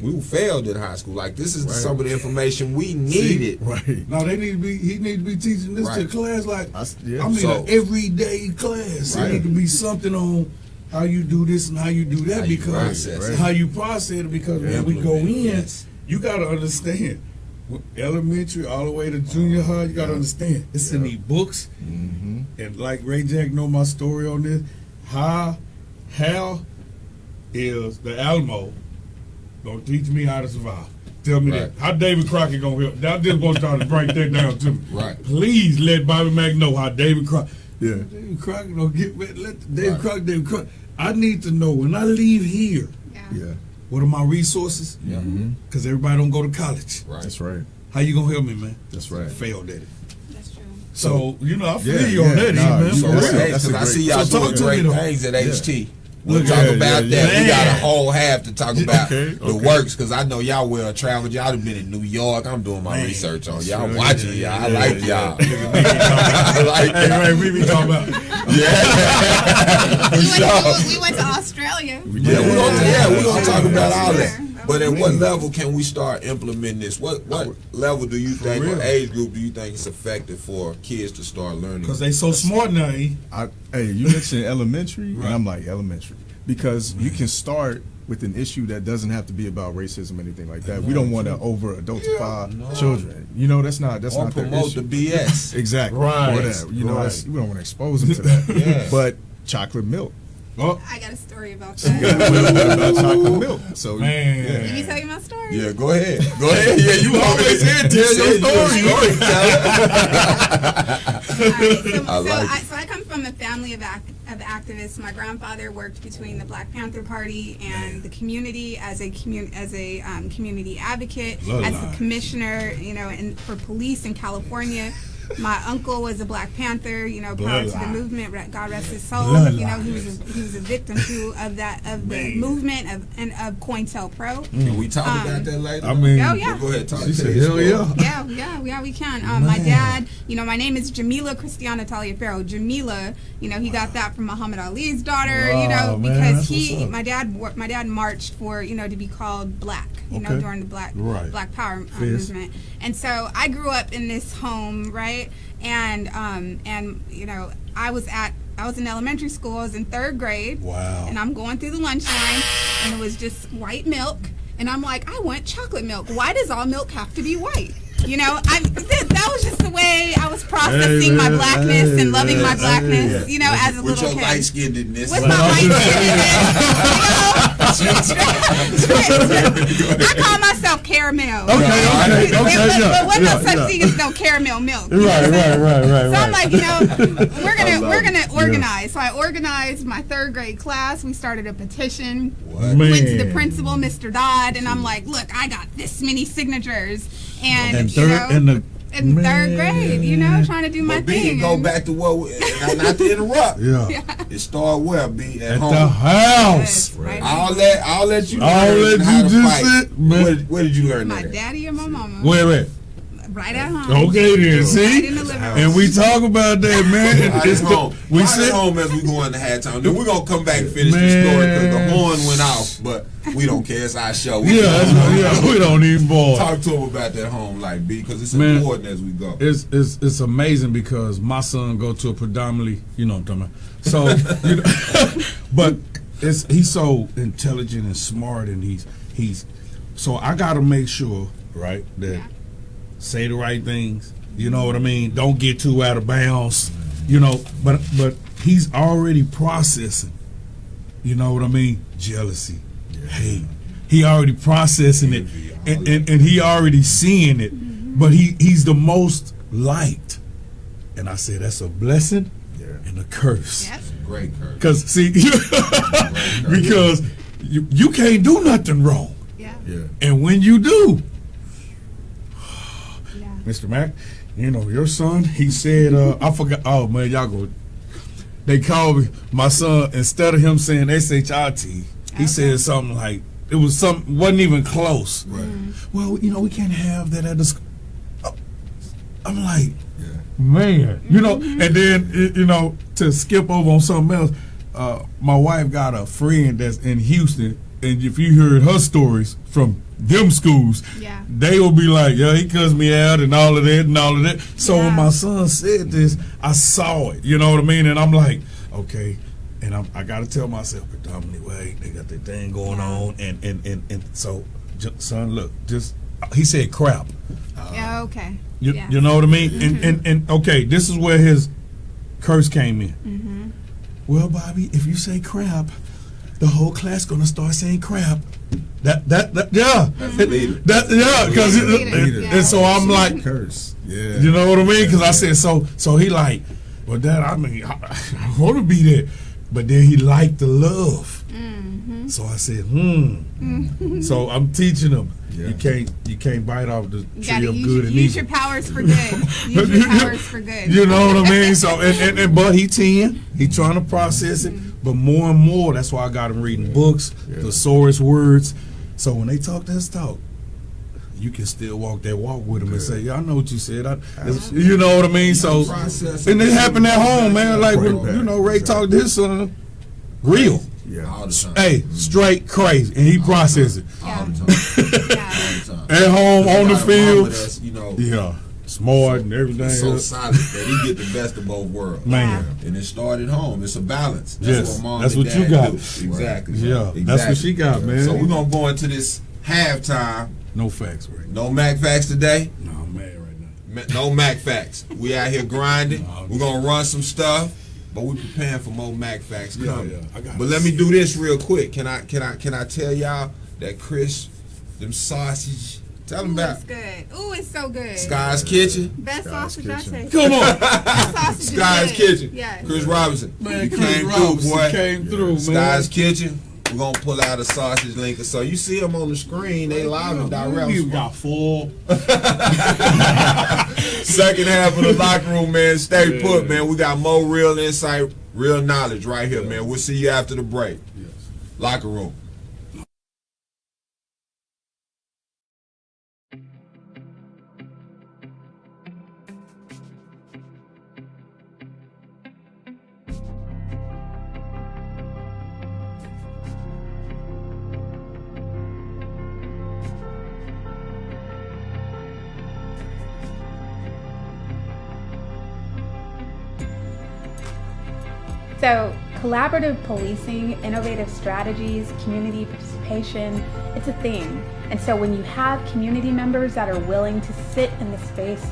[SPEAKER 6] we failed in high school. Like, this is some of the information we needed.
[SPEAKER 10] No, he need to be teaching this to class. Like, I mean,
[SPEAKER 6] So-
[SPEAKER 10] an everyday class. It need to be something on how you do this and how you do that, because how you process it. Because when we go in, you got to understand. Elementary all the way to junior high, you gotta understand. It's in the books, and like Ray Jack know my story on this. How is the Alamo gonna teach me how to survive? Tell me that. How David Crockett gonna help? I just want y'all to break that down to me. Please let Bobby Mack know how David Crockett. David Crockett gonna let David Crockett. I need to know when I leave here. What are my resources? Because everybody don't go to college.
[SPEAKER 9] That's right.
[SPEAKER 10] How you gonna help me, man?
[SPEAKER 9] That's right.
[SPEAKER 10] Failed at it.
[SPEAKER 8] That's true.
[SPEAKER 10] So, you know, I feel you on that, man.
[SPEAKER 6] So because I see y'all doing great things at HT. We'll talk about that. We got a whole half to talk about the works, because I know y'all well traveled. Y'all have been in New York. I'm doing my research on y'all. Watching y'all. I like y'all. I like y'all.
[SPEAKER 10] We be talking about.
[SPEAKER 8] We went to Australia.
[SPEAKER 6] We're gonna talk about all that. But at what level can we start implementing this? What level do you think, or age group do you think is effective for kids to start learning?
[SPEAKER 10] Because they so smart now.
[SPEAKER 9] Hey, you mentioned elementary, and I'm like, elementary, because you can start with an issue that doesn't have to be about racism or anything like that. We don't want to over adultify children. You know, that's not
[SPEAKER 6] or promote the BS.
[SPEAKER 9] Exactly.
[SPEAKER 6] Right.
[SPEAKER 9] Or that. You know, we don't want to expose them to that. But chocolate milk.
[SPEAKER 8] I got a story about that.
[SPEAKER 9] What about chocolate milk? So,
[SPEAKER 8] Let me tell you my story.
[SPEAKER 6] Yeah, go ahead. Go ahead. Yeah, you always here to tell your story.
[SPEAKER 8] So I come from a family of activists. My grandfather worked between the Black Panther Party and the community as a community advocate, as a commissioner, you know, and for police in California. My uncle was a Black Panther, you know, prior to the movement. God rest his soul. You know, he was a victim of the movement of COINTELPRO.
[SPEAKER 6] Can we talk about that later?
[SPEAKER 10] I mean,
[SPEAKER 8] go ahead,
[SPEAKER 10] talk. She said, hell yeah.
[SPEAKER 8] Yeah, we can. My dad, you know, my name is Jamila Christiana Taliaferro. Jamila, you know, he got that from Muhammad Ali's daughter, you know, because my dad marched for, you know, to be called Black, you know, during the Black Power movement. And so I grew up in this home, right? And you know, I was in elementary school. I was in 3rd grade.
[SPEAKER 10] Wow.
[SPEAKER 8] And I'm going through the lunch line, and it was just white milk. And I'm like, I want chocolate milk. Why does all milk have to be white? You know, that was just the way I was processing my blackness and loving my blackness, you know, as a little kid.
[SPEAKER 6] With your light-skinnedness.
[SPEAKER 8] With my light-skinnedness. I call myself caramel.
[SPEAKER 10] Okay.
[SPEAKER 8] But what no such thing as no caramel milk.
[SPEAKER 10] Right.
[SPEAKER 8] So I'm like, you know, we're gonna organize. So I organized my 3rd grade class. We started a petition. Went to the principal, Mr. Dodd, and I'm like, look, I got this many signatures. And you know, in 3rd grade, you know, trying to do my thing.
[SPEAKER 6] Go back to what, not to interrupt. It started where, B? At home.
[SPEAKER 10] The house.
[SPEAKER 8] Right.
[SPEAKER 6] I'll let you
[SPEAKER 10] said.
[SPEAKER 6] Where did you learn
[SPEAKER 8] my
[SPEAKER 6] that?
[SPEAKER 8] My daddy and my mama.
[SPEAKER 10] Where?
[SPEAKER 8] Right at home.
[SPEAKER 10] Okay then, see?
[SPEAKER 8] Right in the living room.
[SPEAKER 10] And we talk about that, man.
[SPEAKER 6] We sit home as we go into halftime. Then we're going to come back and finish the story because the horn went off, but we don't care. It's our show.
[SPEAKER 10] We don't even bother.
[SPEAKER 6] Talk to them about that home life, B, because it's important as we go.
[SPEAKER 10] It's amazing because my son go to a predominantly, you know what I'm talking about. So, you know, but he's so intelligent and smart, and he's so I got to make sure, right, that say the right things, You know what I mean? Don't get too out of bounds. You know, but he's already processing. You know what I mean? Jealousy, hate. He already processing it, and he already seeing it. But he's the most liked. And I said that's a blessing and a curse.
[SPEAKER 6] That's a great curse.
[SPEAKER 10] Because see, because you can't do nothing wrong.
[SPEAKER 8] Yeah.
[SPEAKER 10] And when you do, Mr. Mack, you know your son. He said, I forgot. Oh man, y'all go. They called me my son, instead of him saying SHIT, he said something like it was something wasn't even close.
[SPEAKER 6] Right.
[SPEAKER 10] Well, you know we can't have that at the school. I'm like, man, you know, and then you know, to skip over on something else, my wife got a friend that's in Houston, and if you heard her stories from them schools, they will be like, yeah, he cussed me out and all of that and all of that. So when my son said this, I saw it, you know what I mean? And I'm like, okay, and I got to tell myself, predominantly, wait, they got their thing going on, and so, son, look, just, he said crap.
[SPEAKER 8] Yeah, okay.
[SPEAKER 10] You know what I mean? And okay, this is where his curse came in. Well, Bobby, if you say crap, the whole class gonna start saying crap. Because and so I'm like,
[SPEAKER 11] curse. Yeah.
[SPEAKER 10] You know what I mean? Because I said so he like, well, Dad, I mean, I want to be there, but then he liked the love. So I said, So I'm teaching him. You can't bite off the tree of good and evil.
[SPEAKER 8] Use your powers for good. Use your powers for good.
[SPEAKER 10] You know what I mean? So and but he 10. He trying to process it. But more and more, that's why I got him reading books, thesaurus words. So when they talk that talk, you can still walk that walk with him and say, yeah, I know what you said. You know what I mean? So and it happened at home, man. Like when, you know, Ray talked to his son, real.
[SPEAKER 6] All the time.
[SPEAKER 10] Hey, straight crazy, and he processed it.
[SPEAKER 6] All the time.
[SPEAKER 10] At home, on the field.
[SPEAKER 6] Us, you know,
[SPEAKER 10] smart and everything.
[SPEAKER 6] So solid that he get the best of both worlds.
[SPEAKER 10] Man.
[SPEAKER 6] And it started home. It's a balance.
[SPEAKER 10] Yes,
[SPEAKER 6] what mom
[SPEAKER 10] that's
[SPEAKER 6] and
[SPEAKER 10] what
[SPEAKER 6] dad
[SPEAKER 10] you got.
[SPEAKER 6] do. Exactly.
[SPEAKER 10] Yeah,
[SPEAKER 6] exactly.
[SPEAKER 10] that's what she got, man.
[SPEAKER 6] So we're gonna go into this halftime.
[SPEAKER 10] No facts, right?
[SPEAKER 6] No Mac facts today.
[SPEAKER 10] No, I'm mad right now.
[SPEAKER 6] No Mac facts. We out here grinding. We're gonna run some stuff, but we preparing for more Mac facts coming. But let me do this real quick. Can I tell y'all that Chris, them sausage? Tell them about.
[SPEAKER 8] It's good. Ooh, it's so good.
[SPEAKER 6] Sky's Kitchen.
[SPEAKER 8] Best sausage I taste.
[SPEAKER 10] Come on.
[SPEAKER 6] Sky's Kitchen.
[SPEAKER 8] Yes.
[SPEAKER 6] Chris Robinson.
[SPEAKER 10] Man,
[SPEAKER 6] He
[SPEAKER 10] Chris
[SPEAKER 6] came
[SPEAKER 10] Robinson
[SPEAKER 6] through, boy.
[SPEAKER 10] came through, man.
[SPEAKER 6] Sky's Kitchen. We're gonna pull out a sausage link. So you see them on the screen, they live and direct.
[SPEAKER 10] You got full.
[SPEAKER 6] Second half of the locker room, man. Stay put, man. We got more real insight, real knowledge right here, man. We'll see you after the break. Locker room.
[SPEAKER 15] So, collaborative policing, innovative strategies, community participation, it's a thing. And so when you have community members that are willing to sit in the space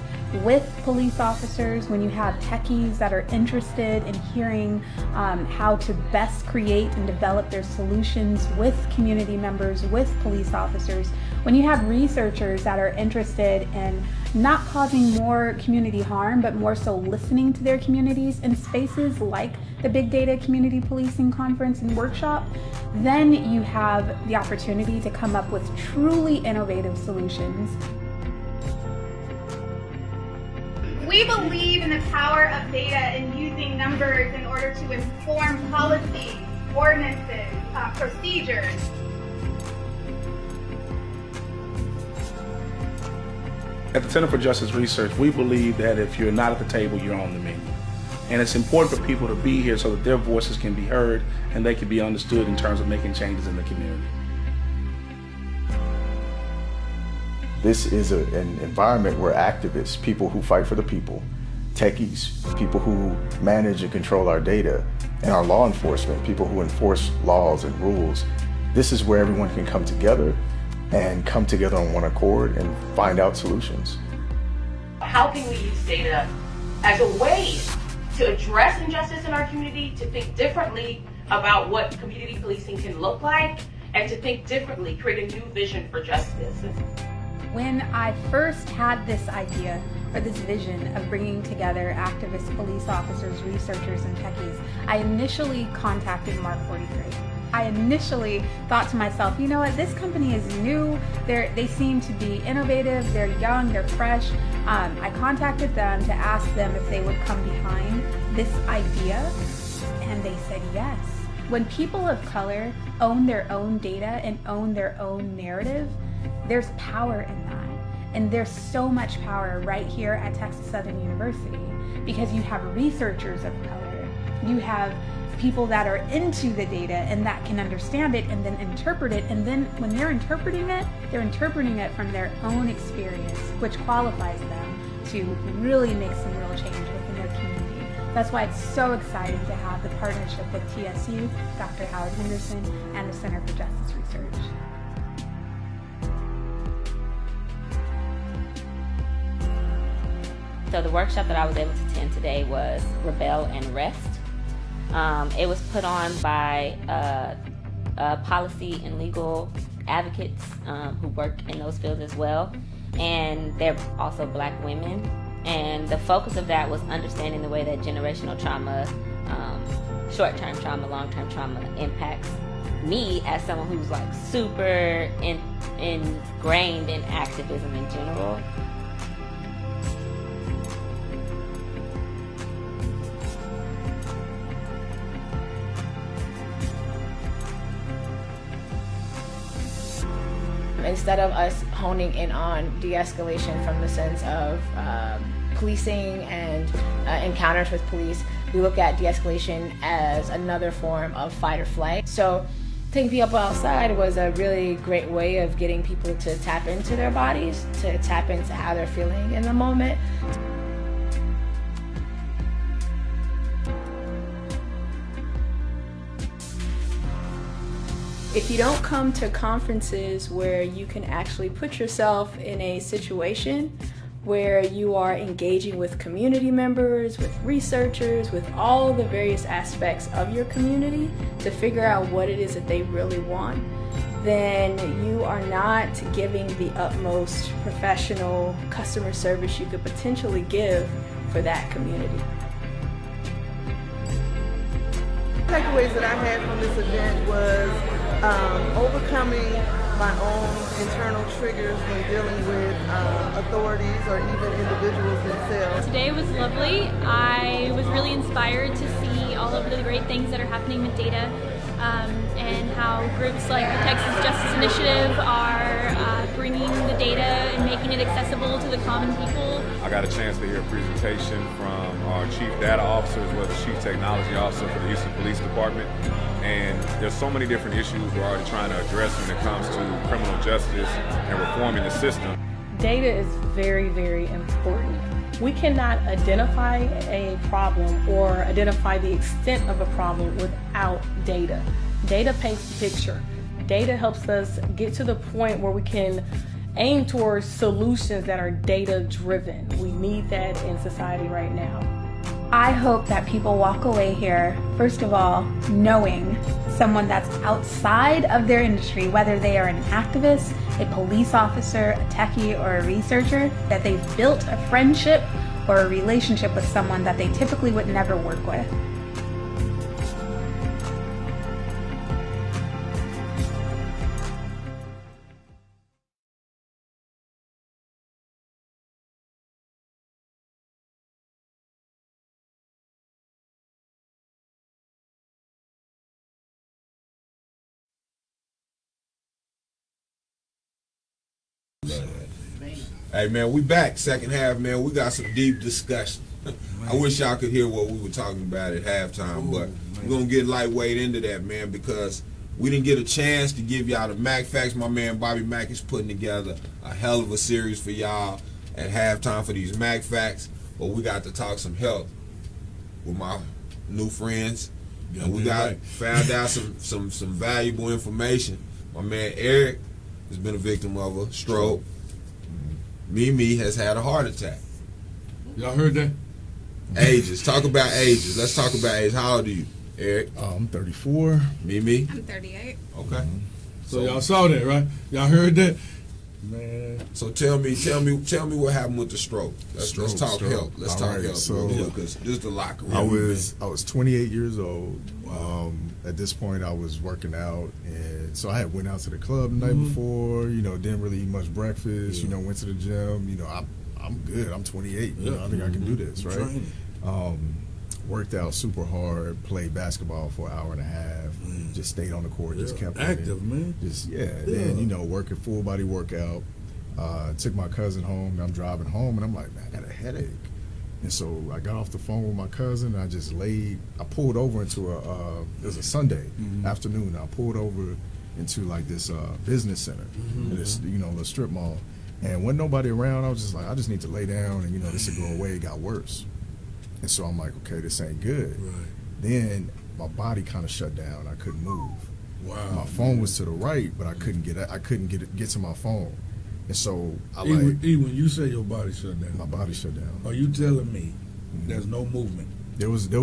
[SPEAKER 15] with police officers, when you have techies that are interested in hearing how to best create and develop their solutions with community members, with police officers, when you have researchers that are interested in not causing more community harm, but more so listening to their communities in spaces like the Big Data Community Policing Conference and Workshop, then you have the opportunity to come up with truly innovative solutions.
[SPEAKER 16] We believe in the power of data and using numbers in order to inform policy, ordinances, procedures.
[SPEAKER 17] At the Center for Justice Research, we believe that if you're not at the table, you're on the menu. And it's important for people to be here so that their voices can be heard and they can be understood in terms of making changes in the community.
[SPEAKER 9] This is an environment where activists, people who fight for the people, techies, people who manage and control our data, and our law enforcement, people who enforce laws and rules, this is where everyone can come together and come together on one accord and find out solutions.
[SPEAKER 18] how can we use data as a way to address injustice in our community, to think differently about what community policing can look like, and to think differently, create a new vision for justice.
[SPEAKER 15] When I first had this idea or this vision of bringing together activists, police officers, researchers, and techies, I initially contacted Mark 43. I initially thought to myself, you know what, this company is new, they seem to be innovative, they're young, they're fresh. I contacted them to ask them if they would come behind this idea, and they said yes. When people of color own their own data and own their own narrative, there's power in that. And there's so much power right here at Texas Southern University, because you have researchers of color, you have people that are into the data and that can understand it and then interpret it, and then when they're interpreting it from their own experience, which qualifies them to really make some real change within their community. That's why it's so exciting to have the partnership with TSU, Dr. Howard Henderson, and the Center for Justice Research.
[SPEAKER 19] So the workshop that I was able to attend today was Rebel and Rest. It was put on by policy and legal advocates who work in those fields as well, and they're also Black women. And the focus of that was understanding the way that generational trauma, short-term trauma, long-term trauma impacts me as someone who's like super ingrained in activism in general.
[SPEAKER 20] Instead of us honing in on de-escalation from the sense of policing and encounters with police, we look at de-escalation as another form of fight or flight. So taking people outside was a really great way of getting people to tap into their bodies, to tap into how they're feeling in the moment.
[SPEAKER 21] If you don't come to conferences where you can actually put yourself in a situation where you are engaging with community members, with researchers, with all the various aspects of your community to figure out what it is that they really want, then you are not giving the utmost professional customer service you could potentially give for that community.
[SPEAKER 22] Takeaways that I had from this event was overcoming my own internal triggers when dealing with authorities or even individuals themselves.
[SPEAKER 23] Today was lovely. I was really inspired to see all of the great things that are happening with data, and how groups like the Texas Justice Initiative are bringing the data and making it accessible to the common people.
[SPEAKER 24] I got a chance to hear a presentation from our Chief Data Officer as well as Chief Technology Officer for the Houston Police Department. And there's so many different issues we're already trying to address when it comes to criminal justice and reforming the system.
[SPEAKER 25] Data is very, very important. We cannot identify a problem or identify the extent of a problem without data. Data paints the picture. Data helps us get to the point where we can aim towards solutions that are data-driven. We need that in society right now.
[SPEAKER 15] I hope that people walk away here, first of all, knowing someone that's outside of their industry, whether they are an activist, a police officer, a techie, or a researcher, that they've built a friendship or a relationship with someone that they typically would never work with.
[SPEAKER 6] Hey man, we back. Second half, man. We got some deep discussion. I wish y'all could hear what we were talking about at halftime, but we're gonna get lightweight into that, man, because we didn't get a chance to give y'all the Mac Facts. My man Bobby Mack is putting together a hell of a series for y'all at halftime for these Mac Facts. But we got to talk some health with my new friends, and we found out some valuable information. My man Eric has been a victim of a stroke. Mimi has had a heart attack.
[SPEAKER 10] Y'all heard that?
[SPEAKER 6] Ages. Talk about ages. Let's talk about age. How old are you, Eric?
[SPEAKER 9] I'm 34.
[SPEAKER 6] Me.
[SPEAKER 8] I'm 38.
[SPEAKER 6] Okay.
[SPEAKER 10] So y'all saw that, right? Y'all heard that? Man.
[SPEAKER 6] So tell me what happened with the stroke. Let's talk health. Let's
[SPEAKER 9] All
[SPEAKER 6] talk
[SPEAKER 9] right,
[SPEAKER 6] health.
[SPEAKER 9] so
[SPEAKER 6] Because this is the locker room.
[SPEAKER 9] I was 28 years old. At this point, I was working out, and so I had went out to the club the night before. You know, didn't really eat much breakfast. You know, went to the gym. You know, I'm good. I'm 28. You know, I think I can do this, right? Worked out super hard. Played basketball for an hour and a half. Just stayed on the court. Just kept
[SPEAKER 10] active,
[SPEAKER 9] winning.
[SPEAKER 10] man.
[SPEAKER 9] Just Then you know, working full body workout. Took my cousin home. And I'm driving home, and I'm like, man, I got a headache. And so I got off the phone with my cousin. I just laid. I pulled over into it was a Sunday afternoon. I pulled over into like this business center, this the strip mall, and when nobody around, I was just like, I just need to lay down, and this would go away. It got worse, and so I'm like, okay, this ain't good.
[SPEAKER 10] Right.
[SPEAKER 9] Then my body kind of shut down. I couldn't move.
[SPEAKER 10] Wow.
[SPEAKER 9] My phone was to the right, but I couldn't get to my phone. And so
[SPEAKER 10] when you say your body shut down,
[SPEAKER 9] my body shut down.
[SPEAKER 10] Are you telling me there's no movement?
[SPEAKER 9] It wasn't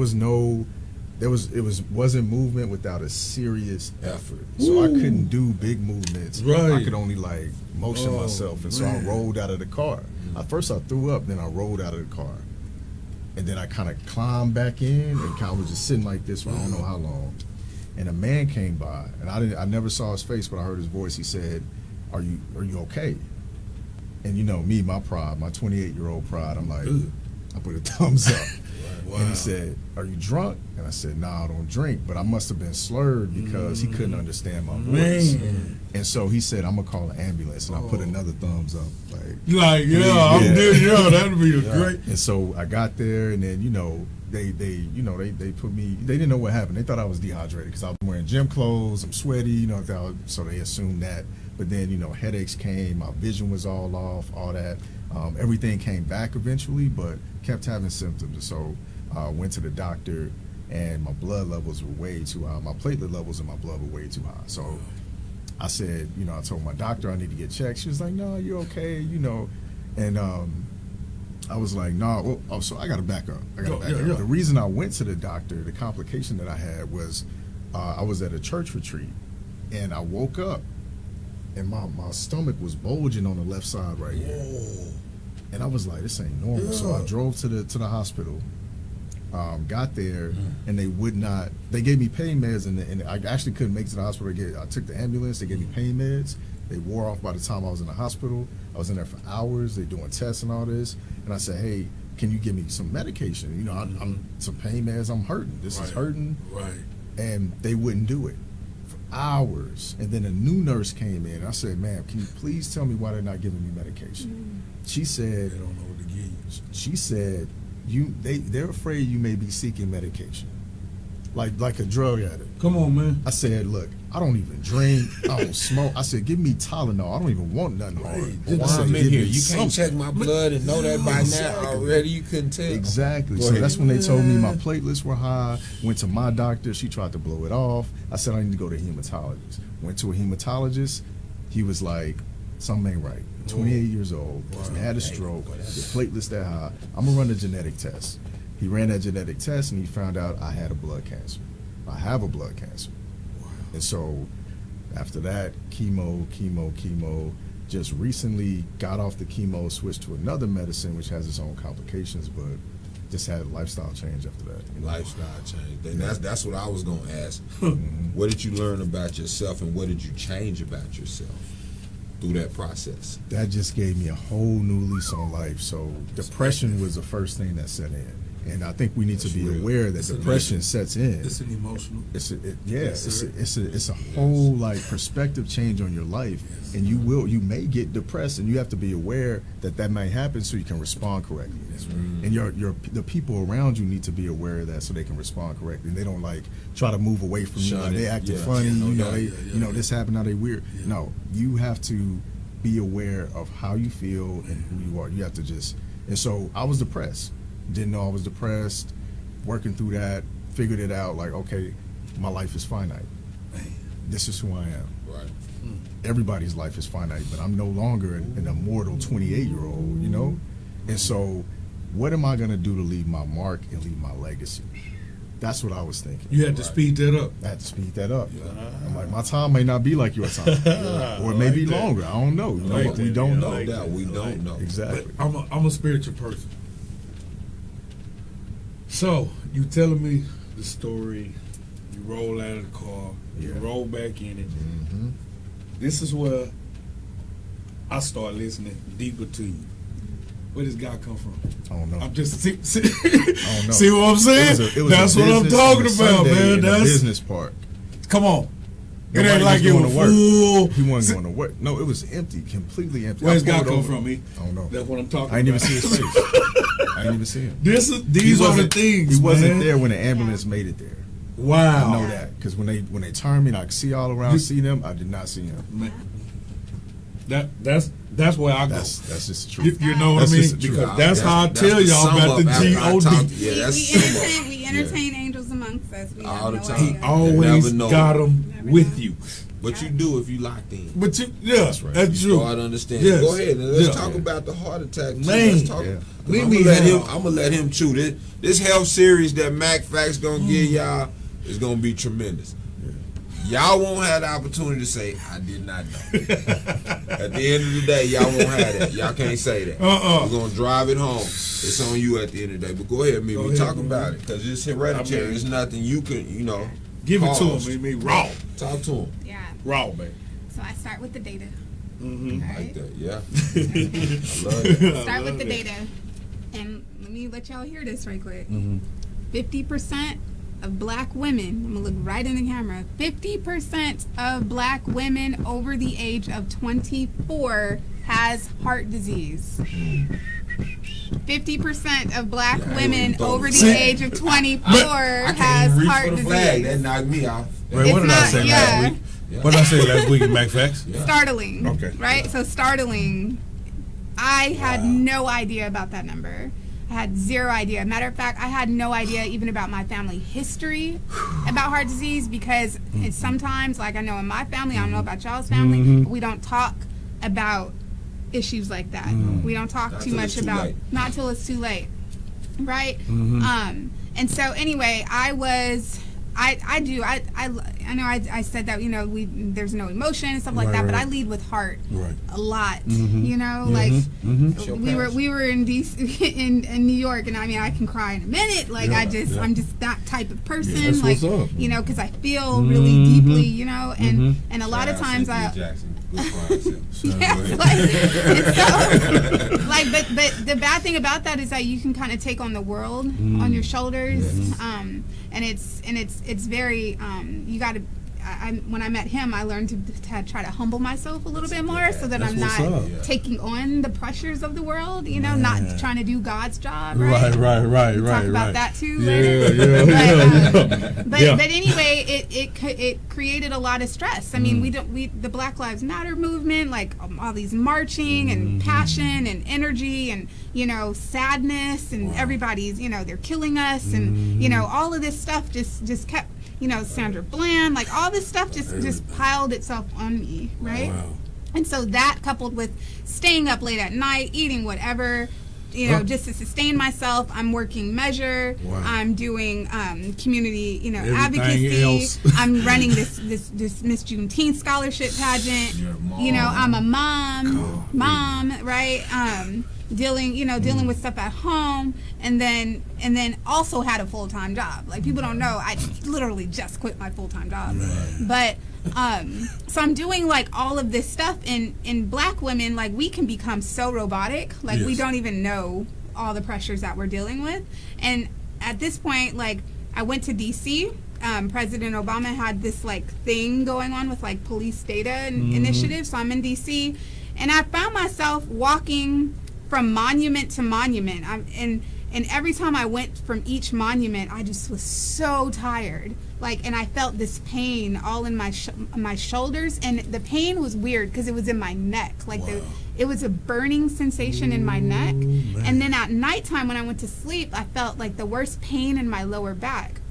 [SPEAKER 9] movement without a serious effort. So I couldn't do big movements.
[SPEAKER 10] Right.
[SPEAKER 9] I could only like motion myself, and so I rolled out of the car. At first I threw up, then I rolled out of the car, and then I kind of climbed back in and kind of was just sitting like this for I don't know how long. And a man came by, and I never saw his face, but I heard his voice. He said, "Are you okay?" And you know me, my pride, my 28-year-old pride, I'm like, I put a thumbs up. Wow. And he said, "Are you drunk?" And I said, "Nah, I don't drink." But I must have been slurred because he couldn't understand my voice.
[SPEAKER 10] Man.
[SPEAKER 9] And so he said, "I'm gonna call an ambulance." And I put another thumbs up,
[SPEAKER 10] I'm good. That'd be great.
[SPEAKER 9] And so I got there, and then they put me. They didn't know what happened. They thought I was dehydrated because I was wearing gym clothes. I'm sweaty, so they assumed that. But then headaches came. My vision was all off. All that. Everything came back eventually, but kept having symptoms. So went to the doctor, and my blood levels were way too high. My platelet levels in my blood were way too high. So I said, I told my doctor I need to get checked. She was like, "No, you're okay," and I was like, "No." So I got to back up. The reason I went to the doctor, the complication that I had was I was at a church retreat, and I woke up, and my stomach was bulging on the left side right here. And I was like, this ain't normal. So I drove to the hospital, got there, and they gave me pain meds, and I actually couldn't make it to the hospital. I took the ambulance, they gave me pain meds. They wore off by the time I was in the hospital. I was in there for hours. They doing tests and all this. And I said, "Hey, can you give me some medication? I'm some pain meds. I'm hurting. This is hurting."
[SPEAKER 10] Right.
[SPEAKER 9] And they wouldn't do it. Hours, and then a new nurse came in. I said, "Ma'am, can you please tell me why they're not giving me medication?" She said,
[SPEAKER 10] "They don't know what to give you."
[SPEAKER 9] She said, they're afraid you may be seeking medication, like a drug addict."
[SPEAKER 10] Come on, man.
[SPEAKER 9] I said, "Look, I don't even drink. I don't smoke." I said, "Give me Tylenol. I don't even want nothing hard."
[SPEAKER 6] Why I'm in here? You can't check my blood and know that by now already. You couldn't tell.
[SPEAKER 9] Exactly. So that's when they told me my platelets were high. Went to my doctor. She tried to blow it off. I said, "I need to go to a hematologist." Went to a hematologist. He was like, "Something ain't right. 28 years old. Had a stroke. Your platelets that high. I'm gonna run a genetic test." He ran that genetic test, and he found out I had a blood cancer. I have a blood cancer. And so after that, chemo. Just recently got off the chemo, switched to another medicine, which has its own complications, but just had a lifestyle change after that.
[SPEAKER 6] Lifestyle change. And that's what I was going to ask. What did you learn about yourself, and what did you change about yourself through that process?
[SPEAKER 9] That just gave me a whole new lease on life. So depression was the first thing that set in. And I think we need to be aware that depression sets in.
[SPEAKER 10] It's an emotional.
[SPEAKER 9] It's a whole perspective change on your life, and you may get depressed, and you have to be aware that may happen so you can respond correctly. And the people around you need to be aware of that so they can respond correctly, and they don't try to move away from you. They acting funny, this happened, now they weird. No, you have to be aware of how you feel and who you are. You have to and so I was depressed. Didn't know I was depressed, working through that, figured it out, okay, my life is finite. This is who I am.
[SPEAKER 6] Right.
[SPEAKER 9] Everybody's life is finite, but I'm no longer an immortal 28-year-old, And so
[SPEAKER 11] what am I going to do to leave my mark and leave my legacy? That's what I was thinking.
[SPEAKER 10] You had to speed that up.
[SPEAKER 11] I had to speed that up. I'm like, my time may not be like your time, or it may be longer. I don't know. You know what? We don't know.
[SPEAKER 6] We don't know.
[SPEAKER 11] Exactly.
[SPEAKER 10] But I'm a spiritual person. So you telling me the story? You roll out of the car. You roll back in it.
[SPEAKER 11] Mm-hmm.
[SPEAKER 10] This is where I start listening deeper to you. Where does God come from?
[SPEAKER 11] I don't know.
[SPEAKER 10] I'm just
[SPEAKER 11] I don't know.
[SPEAKER 10] see what I'm saying?
[SPEAKER 11] It was
[SPEAKER 10] That's
[SPEAKER 11] a
[SPEAKER 10] what I'm
[SPEAKER 11] business
[SPEAKER 10] talking
[SPEAKER 11] on a
[SPEAKER 10] about,
[SPEAKER 11] Sunday
[SPEAKER 10] man.
[SPEAKER 11] in the
[SPEAKER 10] That's
[SPEAKER 11] business part.
[SPEAKER 10] Come on. It
[SPEAKER 11] Nobody
[SPEAKER 10] ain't like it
[SPEAKER 11] going
[SPEAKER 10] was
[SPEAKER 11] to work.
[SPEAKER 10] full.
[SPEAKER 11] He wasn't going to work. No, it was empty, completely empty.
[SPEAKER 10] Where's
[SPEAKER 11] I
[SPEAKER 10] God
[SPEAKER 11] pulled
[SPEAKER 10] come
[SPEAKER 11] over.
[SPEAKER 10] from? Me?
[SPEAKER 11] I don't know.
[SPEAKER 10] That's what I'm talking
[SPEAKER 11] I ain't even
[SPEAKER 10] about.
[SPEAKER 11] see his face. I ain't even see him.
[SPEAKER 10] These
[SPEAKER 11] He
[SPEAKER 10] are the
[SPEAKER 11] wasn't-
[SPEAKER 10] things.
[SPEAKER 11] He wasn't
[SPEAKER 10] man.
[SPEAKER 11] there when the ambulance made it there.
[SPEAKER 10] Wow.
[SPEAKER 11] I know that because when they turned me and I could see all around, see them, I did not see him.
[SPEAKER 10] Man. That's where I go.
[SPEAKER 11] That's just the truth.
[SPEAKER 10] You know what
[SPEAKER 11] That's
[SPEAKER 10] I mean?
[SPEAKER 11] just the truth.
[SPEAKER 10] Because that's how I tell y'all about the G.O.D.
[SPEAKER 8] We entertain angels amongst us. We
[SPEAKER 6] All
[SPEAKER 8] have
[SPEAKER 6] the
[SPEAKER 8] no
[SPEAKER 6] time.
[SPEAKER 8] idea.
[SPEAKER 10] He always
[SPEAKER 6] Never know.
[SPEAKER 10] got them with you.
[SPEAKER 6] But you do if you locked in.
[SPEAKER 10] But you, that's
[SPEAKER 6] You
[SPEAKER 10] true.
[SPEAKER 6] start understanding.
[SPEAKER 10] Yes.
[SPEAKER 6] Go ahead and let's
[SPEAKER 10] Yeah.
[SPEAKER 6] talk about the heart attack. Too.
[SPEAKER 10] Man.
[SPEAKER 6] Let's talk.
[SPEAKER 10] Yeah.
[SPEAKER 6] I'm
[SPEAKER 10] Leave
[SPEAKER 6] gonna
[SPEAKER 10] me
[SPEAKER 6] let him.
[SPEAKER 10] alone.
[SPEAKER 6] I'm gonna let him chew this health series that Mac Facts gonna give y'all is gonna be tremendous. Y'all won't have the opportunity to say I did not know. At the end of the day, y'all won't have that. Y'all can't say that. We're gonna drive it home. It's on you at the end of the day. But go ahead, Mimi. Talk about it because it's hereditary.
[SPEAKER 10] I mean,
[SPEAKER 6] it's nothing you can,
[SPEAKER 10] Give it to
[SPEAKER 6] caused.
[SPEAKER 10] him, Mimi. Raw.
[SPEAKER 6] Talk to him.
[SPEAKER 8] Yeah.
[SPEAKER 10] Raw, man.
[SPEAKER 8] So I start with the data.
[SPEAKER 10] Mm-hmm.
[SPEAKER 6] I like that. Yeah. I love that.
[SPEAKER 8] Start with the data, and let me let y'all hear this right quick. 50% of black women, I'm gonna look right in the camera, 50% of black women over the age of 24 has heart disease. 50% of black women over the age of 24
[SPEAKER 6] I
[SPEAKER 8] has
[SPEAKER 6] can't even reach
[SPEAKER 8] heart
[SPEAKER 6] for the
[SPEAKER 8] disease.
[SPEAKER 6] flag. That knocked me off.
[SPEAKER 10] Wait, what did I say last week? What did I say last week in Mac Facts?
[SPEAKER 8] Startling.
[SPEAKER 10] Okay.
[SPEAKER 8] Right? So startling. I had no idea about that number. I had zero idea. Matter of fact, I had no idea even about my family history about heart disease because it's sometimes, like I know in my family, I don't know about y'all's family, but we don't talk about issues like that. We don't talk
[SPEAKER 6] Not
[SPEAKER 8] too
[SPEAKER 6] till
[SPEAKER 8] much
[SPEAKER 6] it's too
[SPEAKER 8] about,
[SPEAKER 6] late.
[SPEAKER 8] not till it's too late. Right? And so anyway, I know I said that, there's no emotion and stuff like that, but I lead with heart a lot. Like we were in DC in New York, and I mean I can cry in a minute. Like I'm just that type of person.
[SPEAKER 10] That's
[SPEAKER 8] like
[SPEAKER 10] what's up.
[SPEAKER 8] Because I feel really deeply, and a lot of times but the bad thing about that is that you can kind of take on the world on your shoulders, and it's very you got to. When I met him, I learned to try to humble myself a little bit more, so that I'm not taking on the pressures of the world. Not trying to do God's job. Right.
[SPEAKER 10] We'll
[SPEAKER 8] talk about that too.
[SPEAKER 10] Yeah.
[SPEAKER 8] But anyway, it created a lot of stress. I mean, the Black Lives Matter movement, like all these marching and passion and energy and sadness and everybody's they're killing us and all of this stuff just kept. Sandra Bland, like all this stuff just piled itself on me, right? Wow. And so that coupled with staying up late at night, eating whatever, just to sustain myself. I'm working Measure. Wow. I'm doing community, advocacy. I'm running this Miss Juneteenth scholarship pageant. I'm a mom, right? Dealing with stuff at home, and then also had a full-time job. Like people don't know, I literally just quit my full-time job. But so I'm doing like all of this stuff, and in black women, like we can become so robotic, like we don't even know all the pressures that we're dealing with. And at this point, like I went to DC. President Obama had this like thing going on with like police data and initiatives. So I'm in DC, and I found myself walking from monument to monument. And every time I went from each monument, I just was so tired. And I felt this pain all in my shoulders, and the pain was weird because it was in my neck. It was a burning sensation in my neck. And then at nighttime when I went to sleep, I felt like the worst pain in my lower back.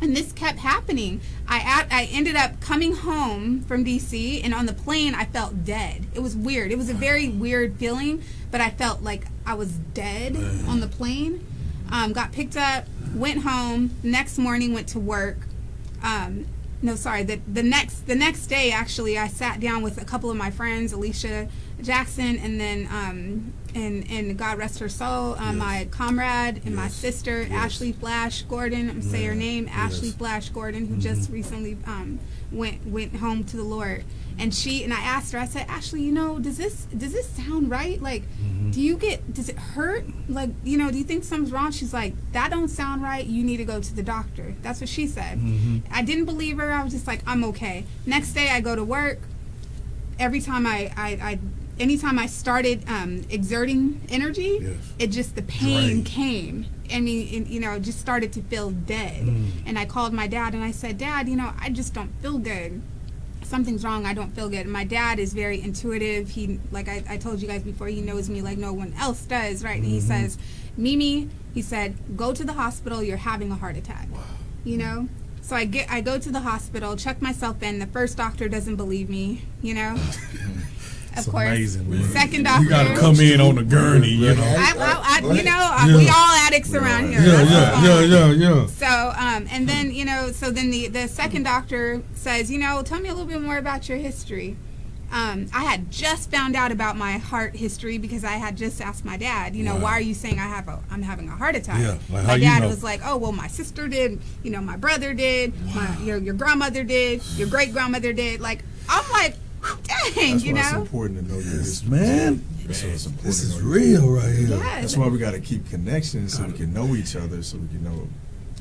[SPEAKER 8] And this kept happening. I ended up coming home from DC, and on the plane I felt dead. It was weird. It was a very weird feeling, but I felt like I was dead on the plane. Got picked up, went home. Next morning, went to work. The next day, actually, I sat down with a couple of my friends, Alicia Jackson, and then and God rest her soul, my comrade and my sister, Ashley Flash Gordon. I'm say her name, Ashley Flash Gordon, who just recently went home to the Lord. And I asked her, I said, Ashley, does this sound right? Like, does it hurt? Like, do you think something's wrong? She's like, that don't sound right. You need to go to the doctor. That's what she said. I didn't believe her. I was just like, I'm okay. Next day I go to work. Every time anytime I started exerting energy, the pain came. I mean, just started to feel dead. And I called my dad and I said, Dad, I just don't feel good. Something's wrong. I don't feel good. And my dad is very intuitive. He, like I told you guys before, he knows me like no one else does, right? And he says, Mimi, he said, go to the hospital. You're having a heart attack. Wow. So I go to the hospital, check myself in. The first doctor doesn't believe me, Of course, amazing, man. Second doctor,
[SPEAKER 10] you gotta come in on a gurney,
[SPEAKER 8] we all addicts around here.
[SPEAKER 10] Yeah.
[SPEAKER 8] So, and then then the second doctor says, tell me a little bit more about your history. I had just found out about my heart history because I had just asked my dad, why are you saying I'm having a heart attack?
[SPEAKER 10] Yeah, like
[SPEAKER 8] my dad was like, oh, well, my sister did, my brother did, your grandmother did, your great grandmother did. Like, I'm like, dang,
[SPEAKER 11] That's why it's important to know this,
[SPEAKER 10] man.
[SPEAKER 11] So it's important
[SPEAKER 10] this is real right here.
[SPEAKER 8] Yes.
[SPEAKER 11] That's why we got to keep connections so we can know each other, so we can know.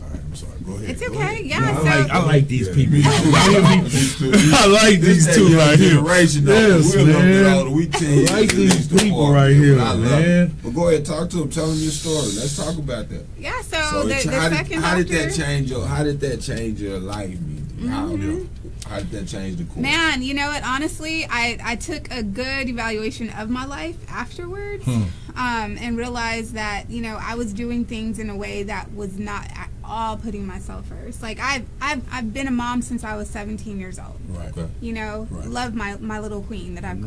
[SPEAKER 11] All right, I'm sorry. Go ahead.
[SPEAKER 8] It's okay. Yeah.
[SPEAKER 10] I like these people. I like these two right here.
[SPEAKER 1] Yes,
[SPEAKER 10] man.
[SPEAKER 1] We
[SPEAKER 10] like these people right here, man.
[SPEAKER 1] But go ahead, talk to them. Tell them your story. Let's talk about that.
[SPEAKER 8] Yeah. So the second
[SPEAKER 1] how
[SPEAKER 8] doctor.
[SPEAKER 1] How did that change your life? How did that change the course?
[SPEAKER 8] Man, you know what? Honestly, I took a good evaluation of my life afterwards, and realized that I was doing things in a way that was not at all putting myself first. Like I've been a mom since I was 17 years old.
[SPEAKER 1] Right. Okay.
[SPEAKER 8] Love my little queen that I've